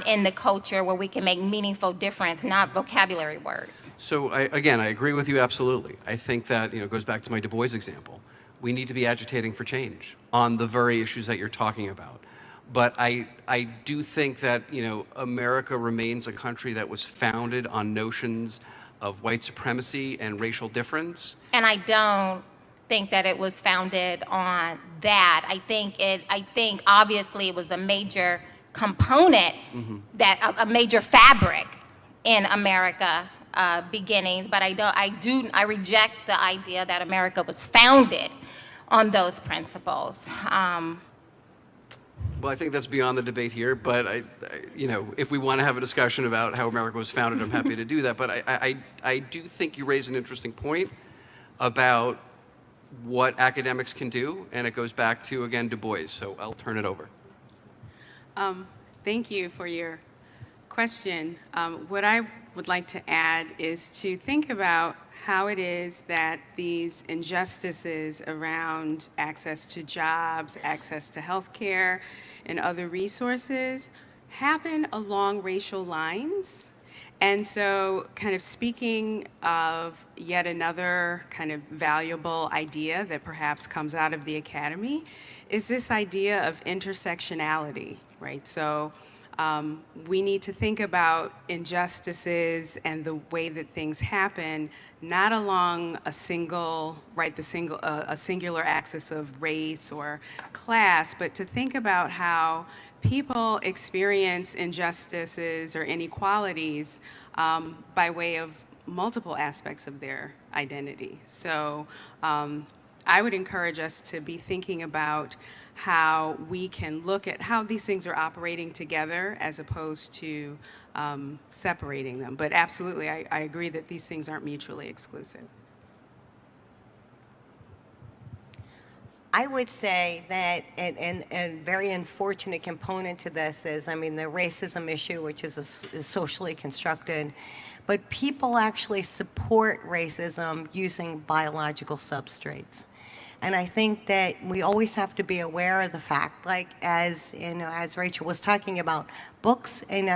in the culture where we can make meaningful difference, not vocabulary words. So I agree with you absolutely. I think that, it goes back to my Du Bois example. We need to be agitating for change on the very issues that you're talking about. But I do think that, America remains a country that was founded on notions of white supremacy and racial difference. And I don't think that it was founded on that. I think obviously it was a major component, that a major fabric in America beginnings, but I reject the idea that America was founded on those principles. Well, I think that's beyond the debate here, but if we want to have a discussion about how America was founded, I'm happy to do that. But I do think you raise an interesting point about what academics can do, and it goes back to, again, Du Bois, so I'll turn it over. Thank you for your question. What I would like to add is to think about how it is that these injustices around access to jobs, access to health care, and other resources happen along racial lines. And so kind of speaking of yet another kind of valuable idea that perhaps comes out of the academy is this idea of intersectionality, right? So we need to think about injustices and the way that things happen, not along a singular axis of race or class, but to think about how people experience injustices or inequalities by way of multiple aspects of their identity. So I would encourage us to be thinking about how we can look at how these things are operating together as opposed to separating them. But absolutely, I agree that these things aren't mutually exclusive. I would say that a very unfortunate component to this is, the racism issue, which is socially constructed, but people actually support racism using biological substrates. And I think that we always have to be aware of the fact, like as Rachel was talking about, books, and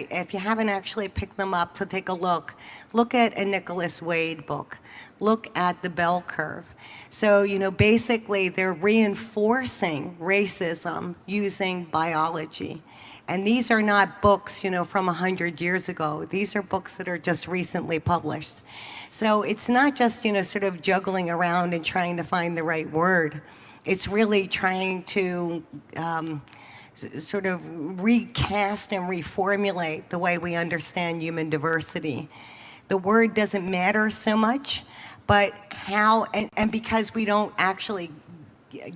if you haven't actually picked them up to take a look at a Nicholas Wade book, look at the bell curve. So, basically they're reinforcing racism using biology. And these are not books, from 100 years ago. These are books that are just recently published. So it's not just, sort of juggling around and trying to find the right word. It's really trying to sort of recast and reformulate the way we understand human diversity. The word doesn't matter so much, but how, and because we don't actually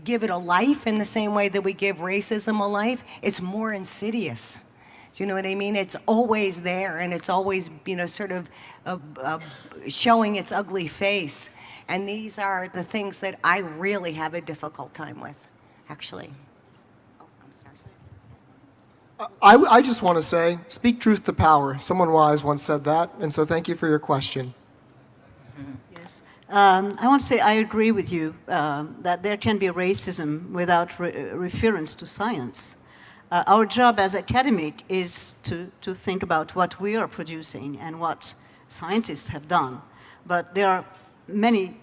give it a life in the same way that we give racism a life, it's more insidious. Do you know what I mean? It's always there, and it's always, sort of showing its ugly face. And these are the things that I really have a difficult time with, actually. Oh, I'm sorry. I just want to say, speak truth to power. Someone wise once said that, and so thank you for your question. Yes. I want to say I agree with you that there can be racism without reference to science. Our job as academic is to think about what we are producing and what scientists have done. But there are many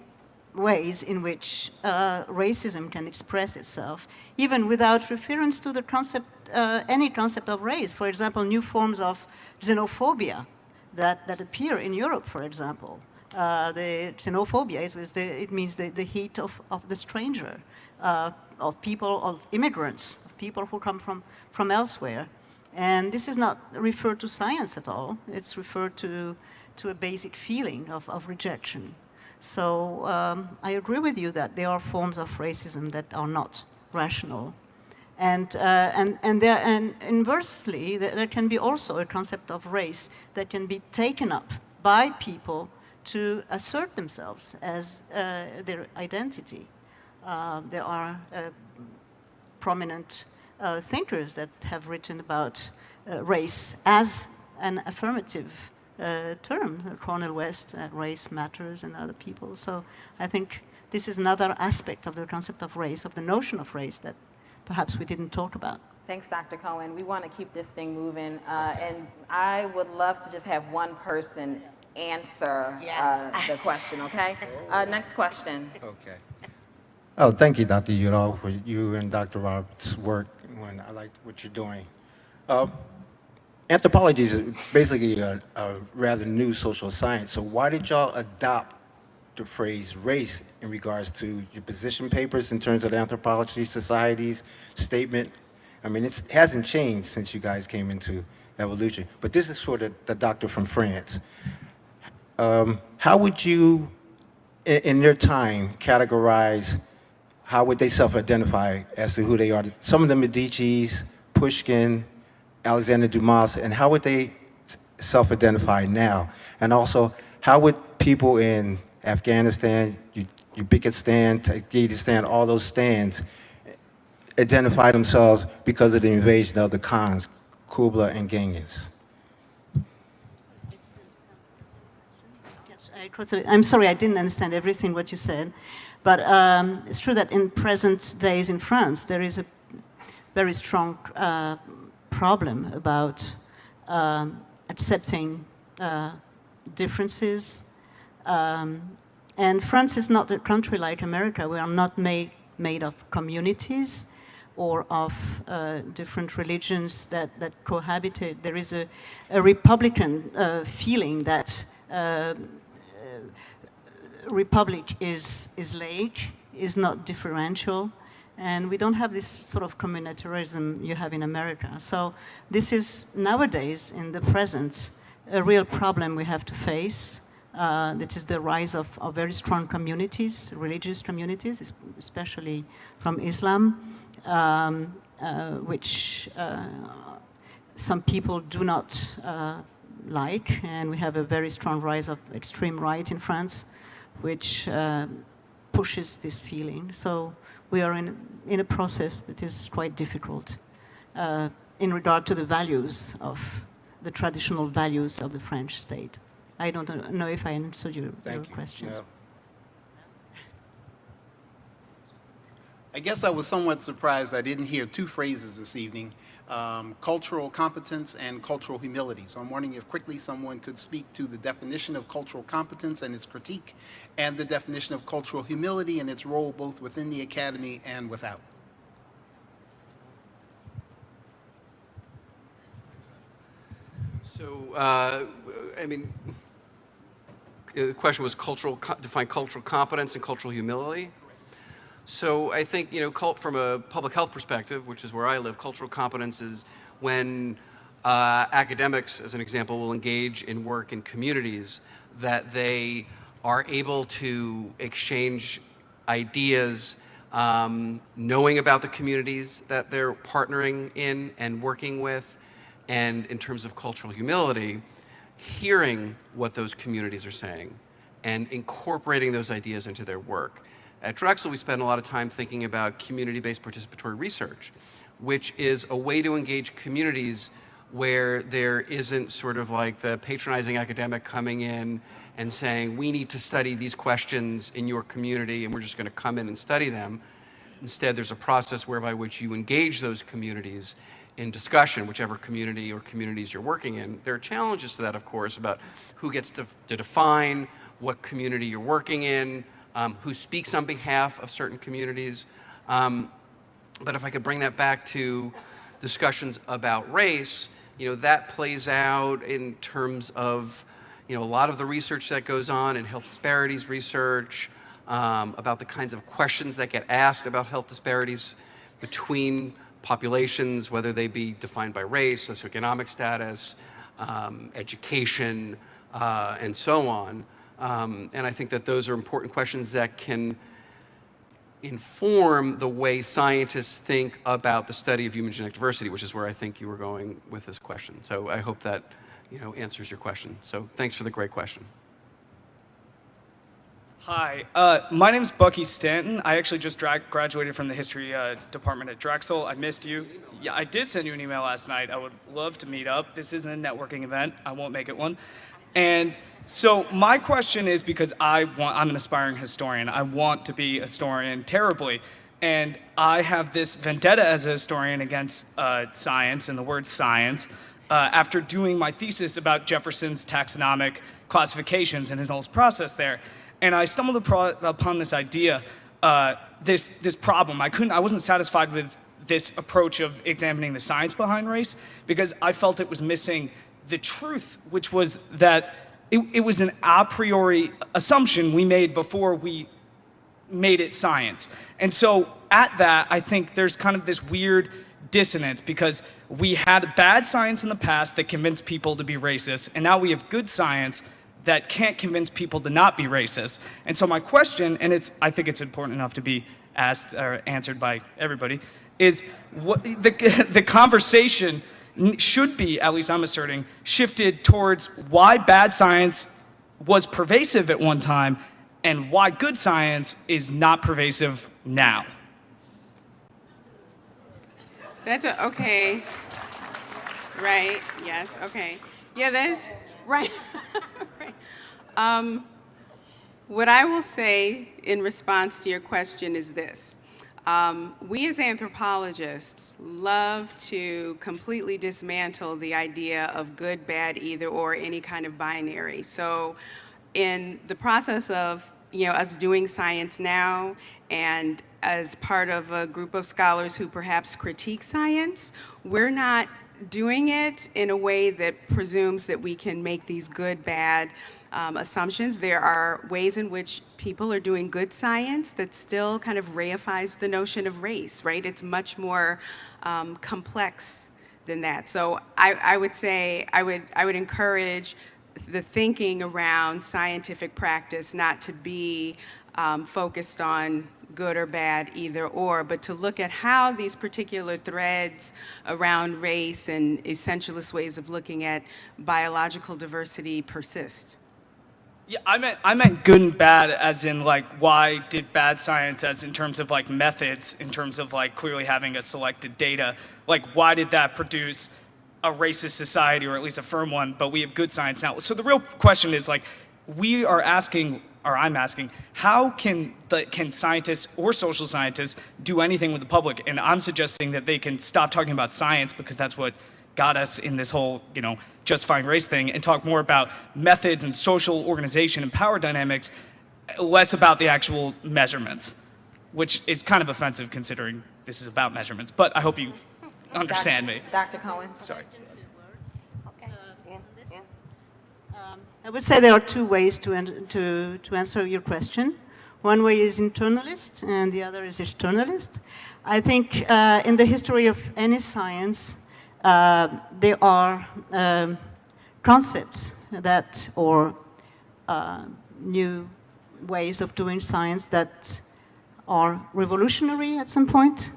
ways in which racism can express itself, even without reference to the concept, any concept of race. For example, new forms of xenophobia that appear in Europe, for example. The xenophobia it means the hate of the stranger, of people, of immigrants, of people who come from elsewhere. And this is not referred to science at all. It's referred to a basic feeling of rejection. So I agree with you that there are forms of racism that are not rational. And inversely, there can be also a concept of race that can be taken up by people to assert themselves as their identity. There are prominent thinkers that have written about race as an affirmative term. Cornel West, race matters, and other people. So I think this is another aspect of the concept of race, of the notion of race that perhaps we didn't talk about. Thanks, Dr. Cohen. We want to keep this thing moving, and I would love to just have one person answer the question, okay? Next question. Okay. Oh, thank you, Dr. Yudell, for you and Dr. Roberts' work. I like what you're doing. Anthropology is basically a rather new social science. So why did y'all adopt the phrase race in regards to your position papers in terms of the Anthropology Society's statement? I mean, it hasn't changed since you guys came into evolution. But this is for the doctor from France. How would you, in their time, categorize, how would they self-identify as to who they are? Some of the Medicis, Pushkin, Alexander Dumas, and how would they self-identify now? And also, how would people in Afghanistan, Uzbekistan, Tajikistan, all those stands, identify themselves because of the invasion of the Khans, Kublai and Genghis? I'm sorry, I didn't understand everything what you said, but it's true that in present days in France, there is a very strong problem about accepting differences. And France is not a country like America. We are not made of communities or of different religions that cohabitate. There is a Republican feeling that republic is laic, is not differential, and we don't have this sort of communitarianism you have in America. So this is nowadays, in the present, a real problem we have to face. That is the rise of very strong communities, religious communities, especially from Islam, which some people do not like, and we have a very strong rise of extreme right in France, which pushes this feeling. So we are in a process that is quite difficult in regard to the values of the traditional values of the French state. I don't know if I answered your questions. No. I guess I was somewhat surprised I didn't hear two phrases this evening, cultural competence and cultural humility. So I'm wondering if quickly someone could speak to the definition of cultural competence and its critique, and the definition of cultural humility and its role both within the academy and without. So, I mean, the question was define cultural competence and cultural humility. So I think, from a public health perspective, which is where I live, cultural competence is when academics, as an example, will engage in work in communities, that they are able to exchange ideas, knowing about the communities that they're partnering in and working with, and in terms of cultural humility, hearing what those communities are saying and incorporating those ideas into their work. At Drexel, we spend a lot of time thinking about community-based participatory research, which is a way to engage communities where there isn't sort of like the patronizing academic coming in and saying, we need to study these questions in your community and we're just going to come in and study them. Instead, there's a process whereby which you engage those communities in discussion, whichever community or communities you're working in. There are challenges to that, of course, about who gets to define what community you're working in, who speaks on behalf of certain communities. But if I could bring that back to discussions about race, that plays out in terms of, a lot of the research that goes on in health disparities research, about the kinds of questions that get asked about health disparities between populations, whether they be defined by race, socioeconomic status, education, and so on. And I think that those are important questions that can inform the way scientists think about the study of human genetic diversity, which is where I think you were going with this question. So I hope that answers your question. So thanks for the great question. Hi, my name's Bucky Stanton. I actually just graduated from the history department at Drexel. I missed you. Yeah, I did send you an email last night. I would love to meet up. This isn't a networking event. I won't make it one. And so my question is, because I'm an aspiring historian. I want to be a historian terribly. And I have this vendetta as a historian against science and the word science after doing my thesis about Jefferson's taxonomic classifications and his whole process there. And I stumbled upon this idea, this problem. I wasn't satisfied with this approach of examining the science behind race because I felt it was missing the truth, which was that it was an a priori assumption we made before we made it science. And so at that, I think there's kind of this weird dissonance because we had bad science in the past that convinced people to be racist, and now we have good science that can't convince people to not be racist. And so my question, and I think it's important enough to be asked or answered by everybody, is what the conversation should be, at least I'm asserting, shifted towards why bad science was pervasive at one time and why good science is not pervasive now. That's okay. Right, yes, okay. Yeah, that's right. Right. What I will say in response to your question is this. We as anthropologists love to completely dismantle the idea of good, bad, either, or any kind of binary. So in the process of us doing science now and as part of a group of scholars who perhaps critique science, we're not doing it in a way that presumes that we can make these good, bad assumptions. There are ways in which people are doing good science that still kind of reifies the notion of race, right? It's much more complex than that. So I would say, I would encourage the thinking around scientific practice not to be focused on good or bad, either or, but to look at how these particular threads around race and essentialist ways of looking at biological diversity persist. Yeah, I meant good and bad as in like why did bad science as in terms of like methods, in terms of like clearly having a selected data, like why did that produce a racist society or at least a firm one, but we have good science now. So the real question is like we are asking, or I'm asking, how can scientists or social scientists do anything with the public? And I'm suggesting that they can stop talking about science because that's what got us in this whole, justifying race thing, and talk more about methods and social organization and power dynamics, less about the actual measurements, which is kind of offensive considering this is about measurements. But I hope you understand me. Dr. Cohen. Sorry. I would say there are two ways to answer your question. One way is internalist, and the other is externalist. I think in the history of any science, there are concepts or new ways of doing science that are revolutionary at some point,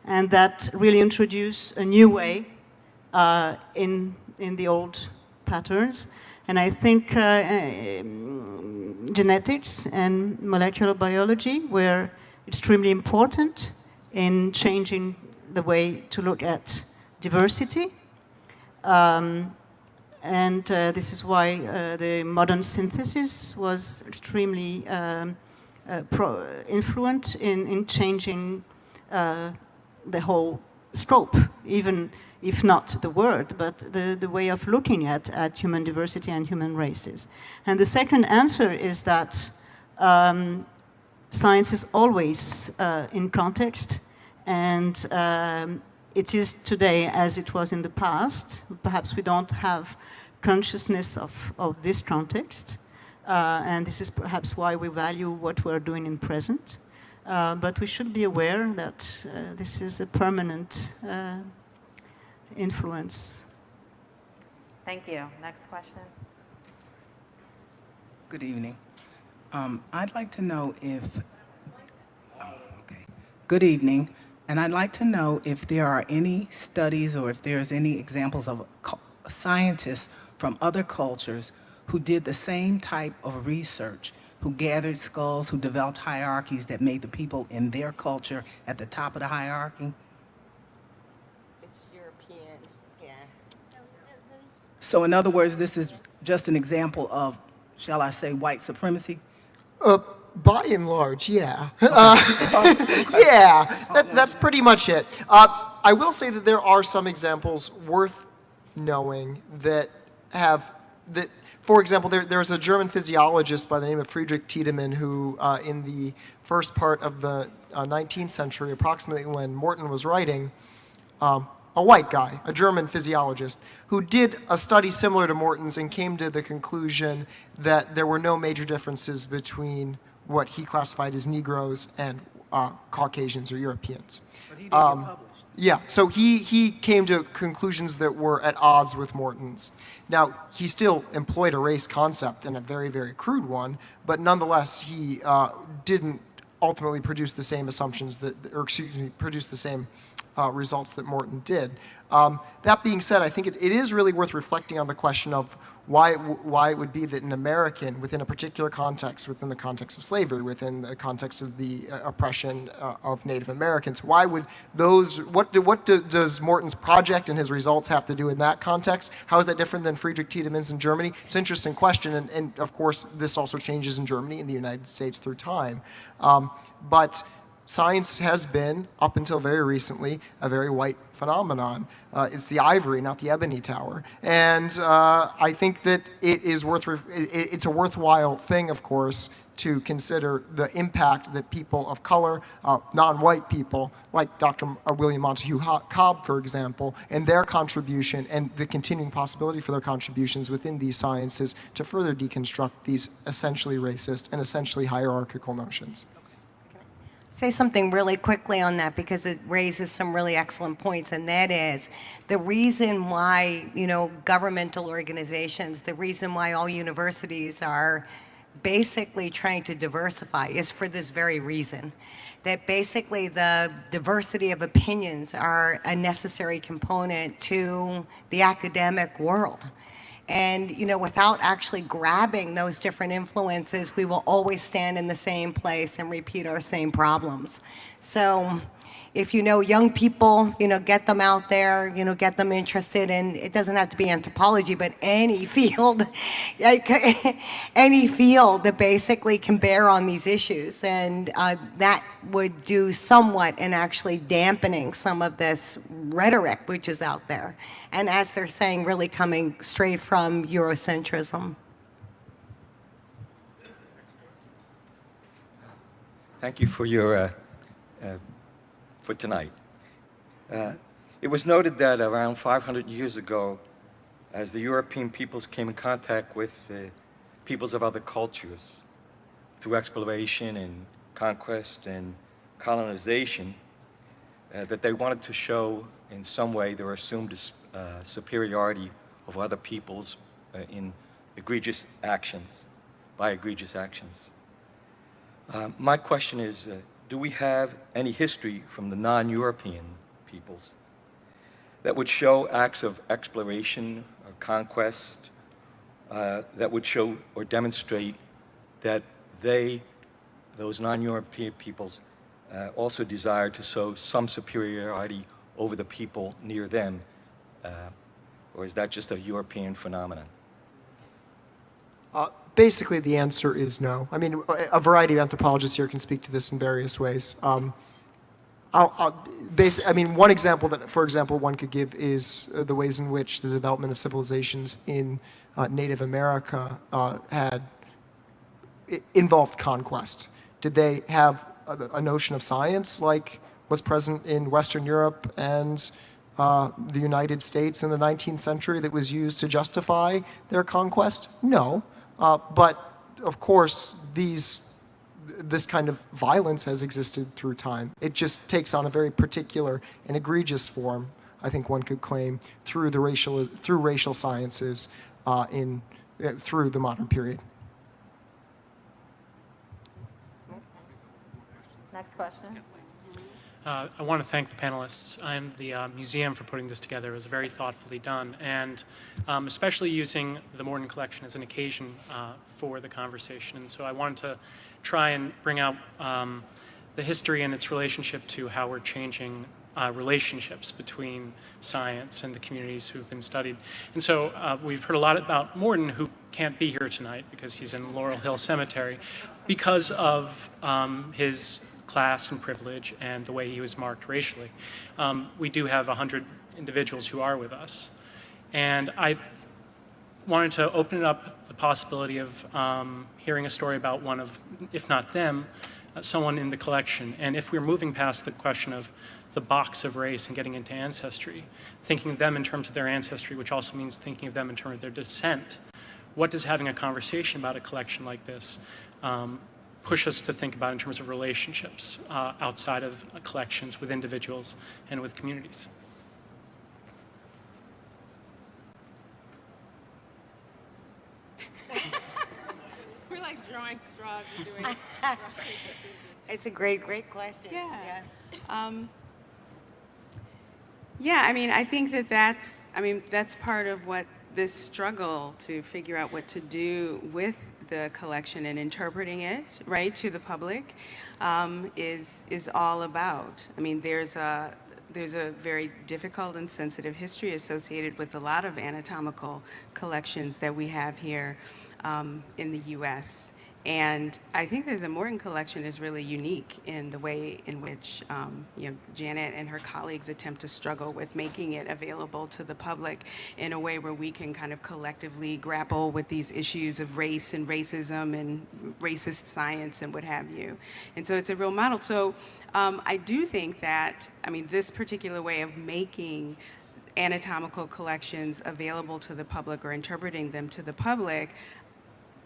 and that really introduce a new way in the old patterns. And I think genetics and molecular biology were extremely important in changing the way to look at diversity. And this is why the modern synthesis was extremely influent in changing the whole scope even if not the word, but the way of looking at human diversity and human races. And the second answer is that science is always in context, and it is today as it was in the past. Perhaps we don't have consciousness of this context, and this is perhaps why we value what we're doing in present. But we should be aware that this is a permanent influence. Thank you. Next question. Good evening. I'd like to know if, good evening, and I'd like to know if there are any studies or if there's any examples of scientists from other cultures who did the same type of research, who gathered skulls, who developed hierarchies that made the people in their culture at the top of the hierarchy. It's European, yeah. So in other words, this is just an example of, shall I say, white supremacy? By and large, yeah. Yeah, that's pretty much it. I will say that there are some examples worth knowing that for example, there's a German physiologist by the name of Friedrich Tiedemann who, in the first part of the 19th century, approximately when Morton was writing, a white guy, a German physiologist, who did a study similar to Morton's and came to the conclusion that there were no major differences between what he classified as Negroes and Caucasians or Europeans. But he didn't get published. Yeah, so he came to conclusions that were at odds with Morton's. Now, he still employed a race concept and a very, very crude one, but nonetheless, he didn't ultimately produce the same assumptions produce the same results that Morton did. That being said, I think it is really worth reflecting on the question of why it would be that an American, within a particular context, within the context of slavery, within the context of the oppression of Native Americans, why would what does Morton's project and his results have to do in that context? How is that different than Friedrich Tiedemann's in Germany? It's an interesting question, and of course, this also changes in Germany and the United States through time. But science has been, up until very recently, a very white phenomenon. It's the ivory, not the ebony tower. And I think that it's a worthwhile thing, of course, to consider the impact that people of color, non-white people, like Dr. William Montague Cobb, for example, and their contribution and the continuing possibility for their contributions within these sciences to further deconstruct these essentially racist and essentially hierarchical notions. Say something really quickly on that because it raises some really excellent points, and that is the reason why, governmental organizations, the reason why all universities are basically trying to diversify is for this very reason, that basically the diversity of opinions are a necessary component to the academic world. And, without actually grabbing those different influences, we will always stand in the same place and repeat our same problems. So if young people, get them out there, get them interested in, it doesn't have to be anthropology, but any field, any field that basically can bear on these issues. And that would do somewhat in actually dampening some of this rhetoric which is out there. And as they're saying, really coming straight from Eurocentrism. Thank you for your for tonight. It was noted that around 500 years ago, as the European peoples came in contact with the peoples of other cultures through exploration and conquest and colonization, that they wanted to show in some way their assumed superiority over other peoples in egregious actions, by egregious actions. My question is, do we have any history from the non-European peoples that would show acts of exploration or conquest that would show or demonstrate that those non-European peoples, also desire to show some superiority over the people near them, or is that just a European phenomenon? Basically, the answer is no. I mean, a variety of anthropologists here can speak to this in various ways. One example that, for example, one could give is the ways in which the development of civilizations in Native America involved conquest. Did they have a notion of science like was present in Western Europe and the United States in the 19th century that was used to justify their conquest? No. But of course, this kind of violence has existed through time. It just takes on a very particular and egregious form, I think one could claim, through racial sciences through the modern period. Next question. I want to thank the panelists and the museum for putting this together. It was very thoughtfully done, and especially using the Morton collection as an occasion for the conversation. And so I wanted to try and bring out the history and its relationship to how we're changing relationships between science and the communities who've been studied. And so we've heard a lot about Morton, who can't be here tonight because he's in Laurel Hill Cemetery, because of his class and privilege and the way he was marked racially. We do have 100 individuals who are with us. And I wanted to open it up the possibility of hearing a story about one of, if not them, someone in the collection. And if we're moving past the question of the box of race and getting into ancestry, thinking of them in terms of their ancestry, which also means thinking of them in terms of their descent, what does having a conversation about a collection like this push us to think about in terms of relationships outside of collections with individuals and with communities? We're like drawing straws and doing It's a great question. Yeah. Yeah, I mean, I think that's part of what this struggle to figure out what to do with the collection and interpreting it, right, to the public, is all about. I mean, there's a very difficult and sensitive history associated with a lot of anatomical collections that we have here in the U.S. And I think that the Morton collection is really unique in the way in which Janet and her colleagues attempt to struggle with making it available to the public in a way where we can kind of collectively grapple with these issues of race and racism and racist science and what have you. And so it's a real model. So I do think that, this particular way of making anatomical collections available to the public or interpreting them to the public,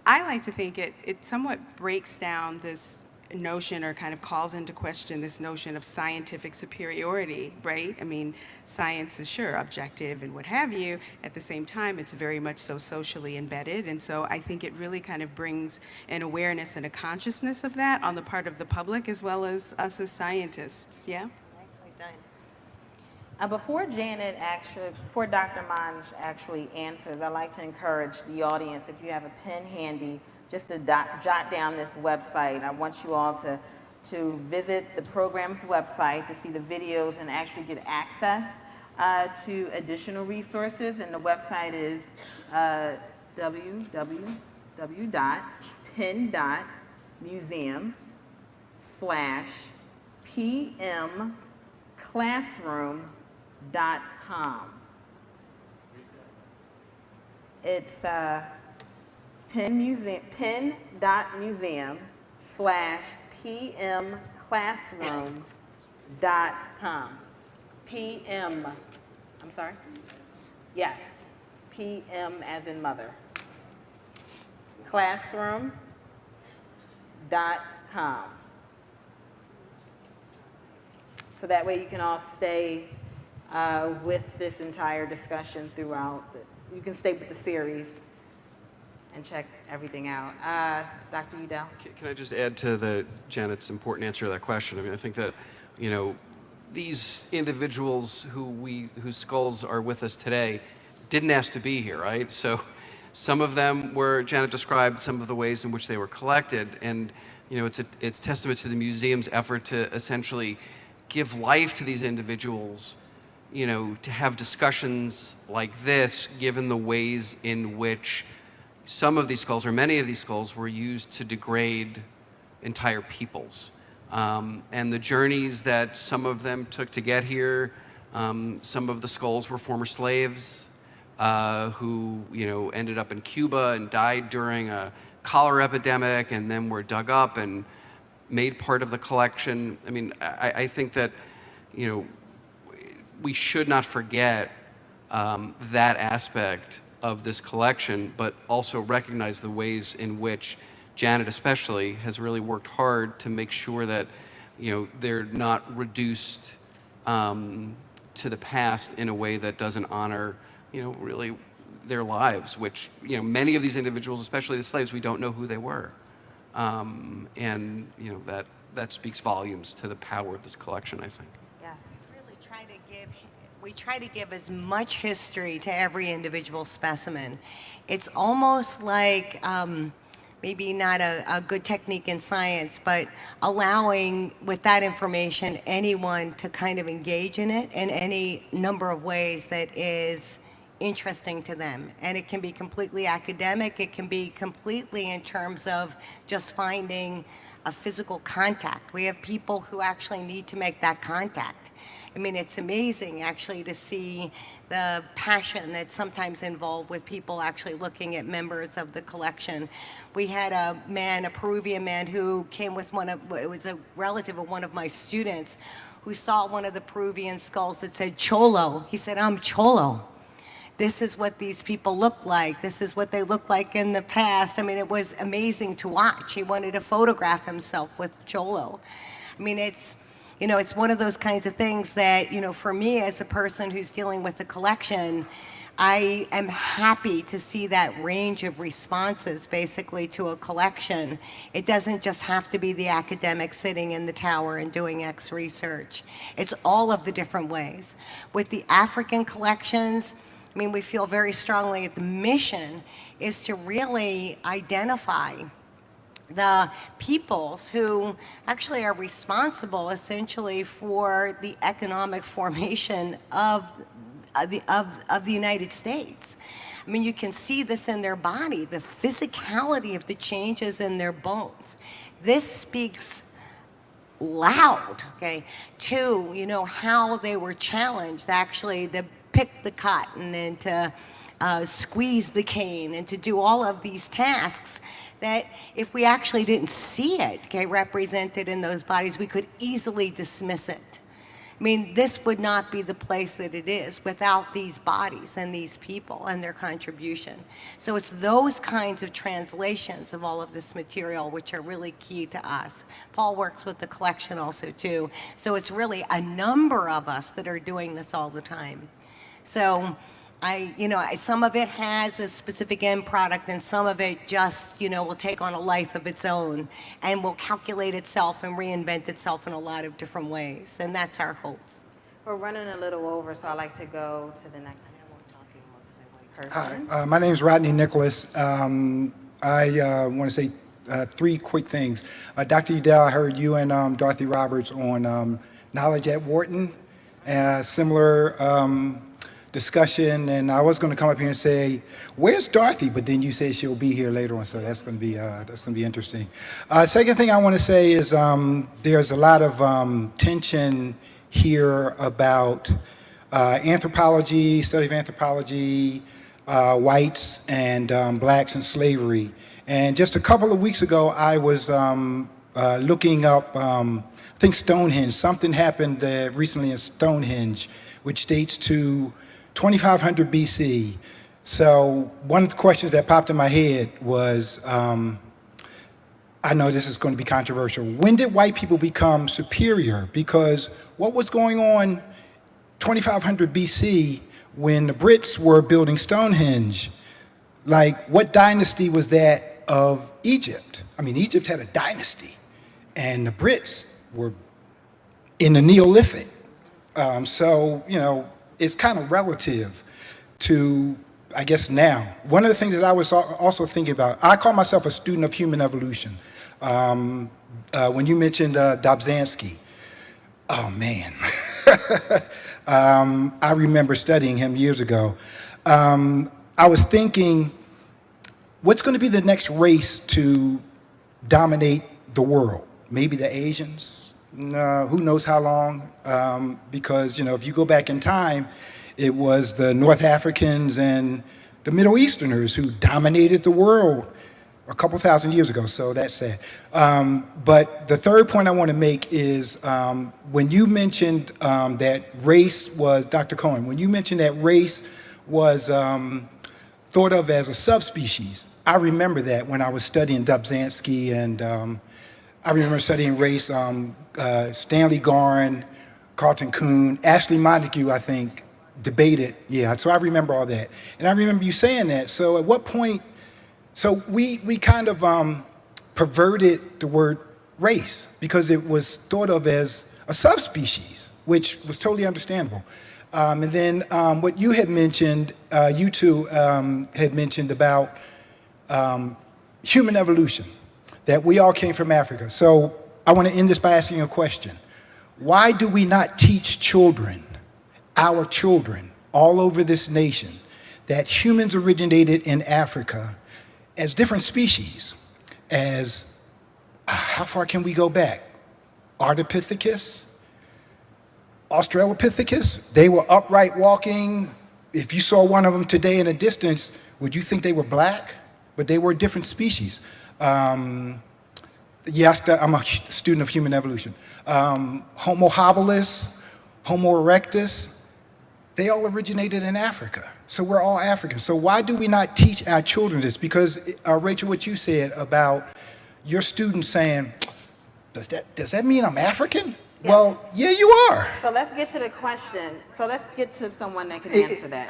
I like to think it somewhat breaks down this notion or kind of calls into question this notion of scientific superiority, right? I mean, science is sure objective and what have you. At the same time, it's very much so socially embedded. And so I think it really kind of brings an awareness and a consciousness of that on the part of the public as well as us as scientists, yeah? Nicely done. Before Dr. Monge actually answers, I'd like to encourage the audience, if you have a pen handy, just to jot down this website. I want you all to visit the program's website to see the videos and actually get access to additional resources. And the website is www.penn.museum/pmclassroom.com. It's penn.museum/pmclassroom.com. PM, I'm sorry? Yes, PM as in mother. Classroom.com. So that way you can all stay with this entire discussion throughout. You can stay with the series and check everything out. Dr. Yudell? Can I just add to Janet's important answer to that question? I think that, these individuals whose skulls are with us today didn't ask to be here, right? So some of them were, Janet described some of the ways in which they were collected, and it's testament to the museum's effort to essentially give life to these individuals, to have discussions like this, given the ways in which some of these skulls, or many of these skulls, were used to degrade entire peoples. and the journeys that some of them took to get here. Some of the skulls were former slaves who, ended up in Cuba and died during a cholera epidemic, and then were dug up and made part of the collection. I mean, I think that, we should not forget that aspect of this collection, but also recognize the ways in which Janet especially has really worked hard to make sure that, they're not reduced to the past in a way that doesn't honor, really their lives, which, many of these individuals, especially the slaves, we don't know who they were. And, that speaks volumes to the power of this collection, I think. Yes. We try to give as much history to every individual specimen. It's almost like, maybe not a good technique in science, but allowing, with that information, anyone to kind of engage in it in any number of ways that is interesting to them. And it can be completely academic, it can be completely in terms of just finding a physical contact. We have people who actually need to make that contact. I mean, it's amazing actually to see the passion that's sometimes involved with people actually looking at members of the collection. We had a Peruvian man who came with it was a relative of one of my students, who saw one of the Peruvian skulls that said Cholo. He said, "I'm Cholo. This is what these people look like. This is what they looked like in the past." I mean, it was amazing to watch. He wanted to photograph himself with Cholo. I mean, it's one of those kinds of things that, for me as a person who's dealing with the collection, I am happy to see that range of responses basically to a collection. It doesn't just have to be the academic sitting in the tower and doing X research. It's all of the different ways. With the African collections, I mean, we feel very strongly that the mission is to really identify the peoples who actually are responsible essentially for the economic formation of the United States. I mean, you can see this in their body, the physicality of the changes in their bones. This speaks loud, okay, to, how they were challenged actually to pick the cotton and to squeeze the cane and to do all of these tasks that if we actually didn't see it, okay, represented in those bodies, we could easily dismiss it. I mean, this would not be the place that it is without these bodies and these people and their contribution. So it's those kinds of translations of all of this material which are really key to us. Paul works with the collection also too. So it's really a number of us that are doing this all the time. So some of it has a specific end product, and some of it just, will take on a life of its own and will calculate itself and reinvent itself in a lot of different ways. And that's our hope. We're running a little over, so I'd like to go to the next person. Hi, my name is Rodney Nicholas. I want to say three quick things. Dr. Yudell, I heard you and Dorothy Roberts on knowledge at Wharton, similar discussion, and I was going to come up here and say, "Where's Dorothy?" But then you said she'll be here later on, so that's going to be interesting. Second thing I want to say is there's a lot of tension here about anthropology, study of anthropology, whites and blacks and slavery. And just a couple of weeks ago, I was looking up, I think Stonehenge. Something happened recently in Stonehenge, which dates to 2500 BC. So one of the questions that popped in my head was, I know this is going to be controversial. When did white people become superior? Because what was going on 2500 BC when the Brits were building Stonehenge? Like, what dynasty was that of Egypt? I mean, Egypt had a dynasty, and the Brits were in the Neolithic. So, it's kind of relative to, I guess, now. One of the things that I was also thinking about, I call myself a student of human evolution. When you mentioned Dobzhansky, oh man, I remember studying him years ago. I was thinking, what's going to be the next race to dominate the world? maybe the Asians, who knows how long, because, if you go back in time, it was the North Africans and the Middle Easterners who dominated the world a couple thousand years ago, so that's sad. But the third point I want to make is when you mentioned that race was, Dr. Cohen, when you mentioned that race was thought of as a subspecies, I remember that when I was studying Dobzhansky, and I remember studying race, Stanley Gorin, Carlton Kuhn, Ashley Montague, I think, debated, so I remember all that. And I remember you saying that, so at what point, so we kind of perverted the word race because it was thought of as a subspecies, which was totally understandable. And then what you had mentioned, you two had mentioned about human evolution, that we all came from Africa. So I want to end this by asking a question. Why do we not teach children, our children, all over this nation, that humans originated in Africa as different species, as, how far can we go back? Ardipithecus, Australopithecus, they were upright walking. If you saw one of them today in a distance, would you think they were black? But they were a different species. Yes, I'm a student of human evolution. Homo habilis, Homo erectus, they all originated in Africa. So we're all Africans. So why do we not teach our children this? Because, Rachel, what you said about your students saying, does that mean I'm African? Yes. Well, yeah, you are. So let's get to the question. So let's get to someone that can answer that.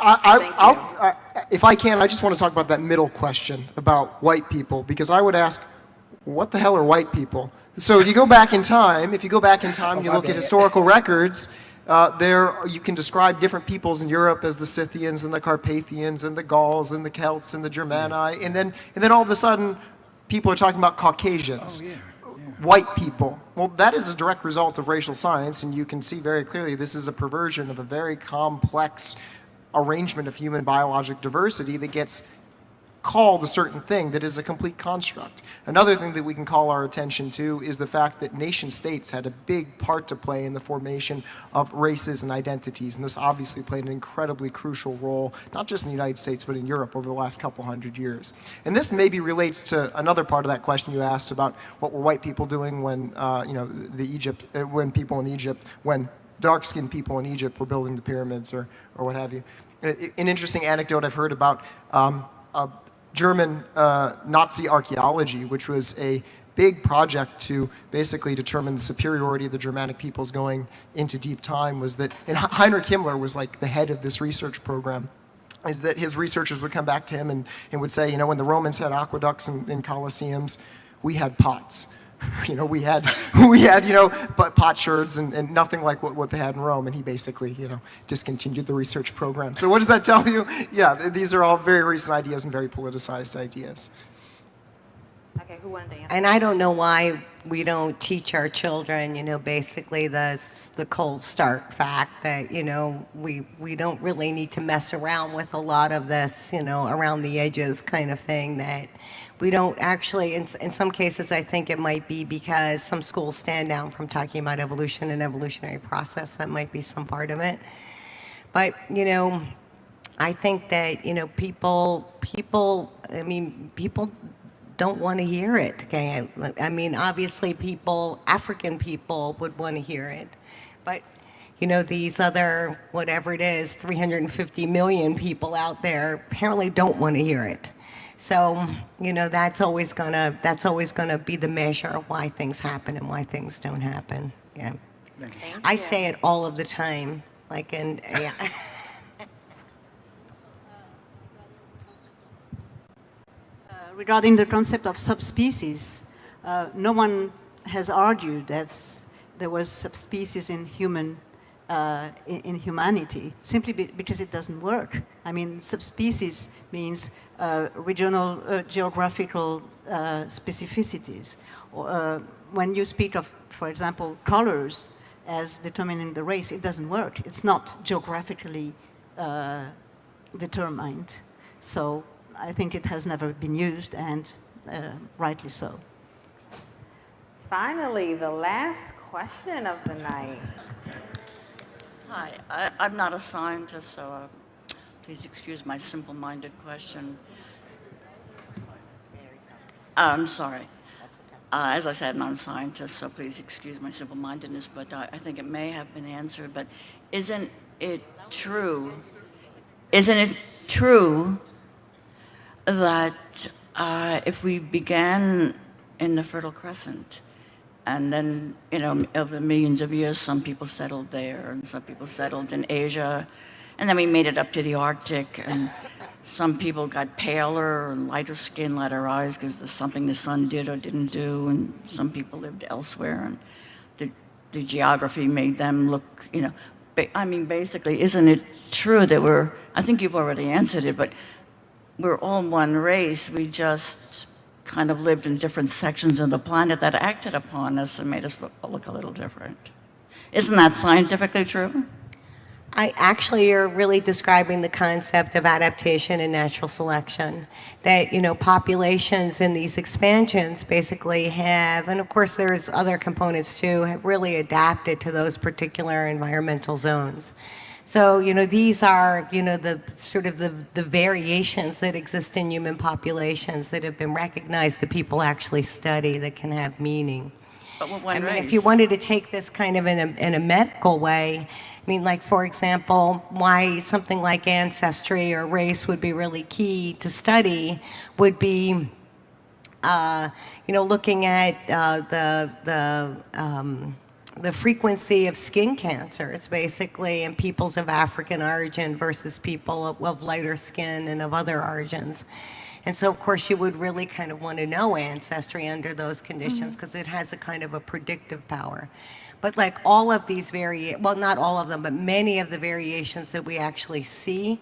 If I can, I just want to talk about that middle question about white people, because I would ask, what the hell are white people? So if you go back in time, and you look at historical records, you can describe different peoples in Europe as the Scythians and the Carpathians and the Gauls and the Celts and the Germani, and then all of a sudden, people are talking about Caucasians, white people. Well, that is a direct result of racial science, and you can see very clearly this is a perversion of a very complex arrangement of human biologic diversity that gets called a certain thing that is a complete construct. Another thing that we can call our attention to is the fact that nation states had a big part to play in the formation of races and identities, and this obviously played an incredibly crucial role, not just in the United States, but in Europe over the last couple hundred years. And this maybe relates to another part of that question you asked about what were white people doing when, when dark-skinned people in Egypt were building the pyramids or what have you. An interesting anecdote I've heard about German Nazi archaeology, which was a big project to basically determine the superiority of the Germanic peoples going into deep time, was that, and Heinrich Himmler was like the head of this research program, is that his researchers would come back to him and would say, when the Romans had aqueducts and colosseums, we had pots. We had potsherds and nothing like what they had in Rome, and he basically, discontinued the research program. So what does that tell you? Yeah, these are all very recent ideas and very politicized ideas. Okay, who wanted to answer? And I don't know why we don't teach our children, basically the cold start fact that, we don't really need to mess around with a lot of this, around the edges kind of thing, that we don't actually, in some cases, I think it might be because some schools stand down from talking about evolution and evolutionary process. That might be some part of it. But, I think that, people don't want to hear it, okay? I mean, obviously African people would want to hear it. But, these other, whatever it is, 350 million people out there apparently don't want to hear it. So, that's always gonna be the measure of why things happen and why things don't happen. Yeah. I say it all of the time, yeah. Regarding the concept of subspecies, no one has argued that there was subspecies in humanity, simply because it doesn't work. I mean, subspecies means regional, geographical specificities. When you speak of, for example, colors as determining the race, it doesn't work. It's not geographically determined. So I think it has never been used, and rightly so. finally, the last question of the night. Hi, I'm not a scientist, so please excuse my simple-minded question. I'm sorry. As I said, I'm not a scientist, so please excuse my simple-mindedness, but I think it may have been answered. But isn't it true that if we began in the Fertile Crescent, and then, over millions of years, some people settled there, and some people settled in Asia, and then we made it up to the Arctic, and some people got paler and lighter skin, lighter eyes, because there's something the sun did or didn't do, and some people lived elsewhere, and the geography made them look, basically, isn't it true that I think you've already answered it, but we're all one race, we just kind of lived in different sections of the planet that acted upon us and made us look a little different. Isn't that scientifically true? You're really describing the concept of adaptation and natural selection. That, populations in these expansions basically have, and of course there's other components too, have really adapted to those particular environmental zones. So, these are, the sort of the variations that exist in human populations that have been recognized that people actually study that can have meaning. But we're one race. If you wanted to take this kind of in a medical way, like, for example, why something like ancestry or race would be really key to study would be, looking at the frequency of skin cancers, basically, in peoples of African origin versus people of lighter skin and of other origins. And so, of course, you would really kind of want to know ancestry under those conditions because it has a kind of a predictive power. But like all of these not all of them, but many of the variations that we actually see,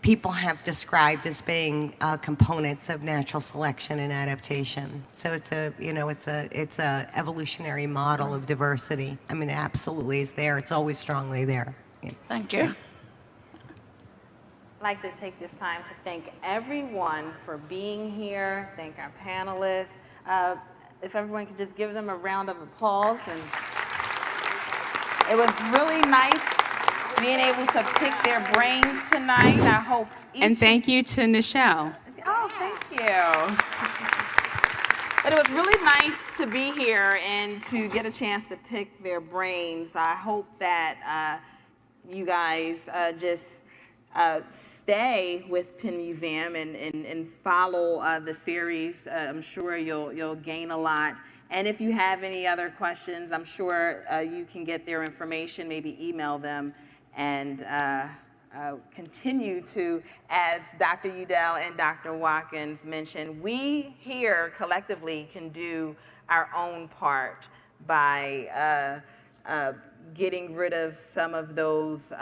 people have described as being components of natural selection and adaptation. So it's a evolutionary model of diversity. It absolutely is there. It's always strongly there. Yeah. Thank you. I'd like to take this time to thank everyone for being here, thank our panelists. If everyone could just give them a round of applause. And it was really nice being able to pick their brains tonight. I hope And thank you to Nichelle. Oh, thank you. But it was really nice to be here and to get a chance to pick their brains. I hope that you guys just stay with Penn Museum and follow the series. I'm sure you'll gain a lot. And if you have any other questions, I'm sure you can get their information, maybe email them, and continue to, as Dr. Yudell and Dr. Watkins mentioned, we here collectively can do our own part by getting rid of some of those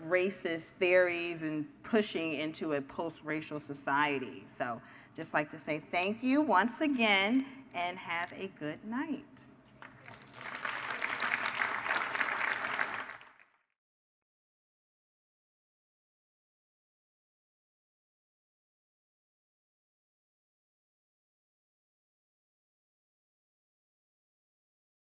racist theories and pushing into a post-racial society. So just like to say thank you once again and have a good night.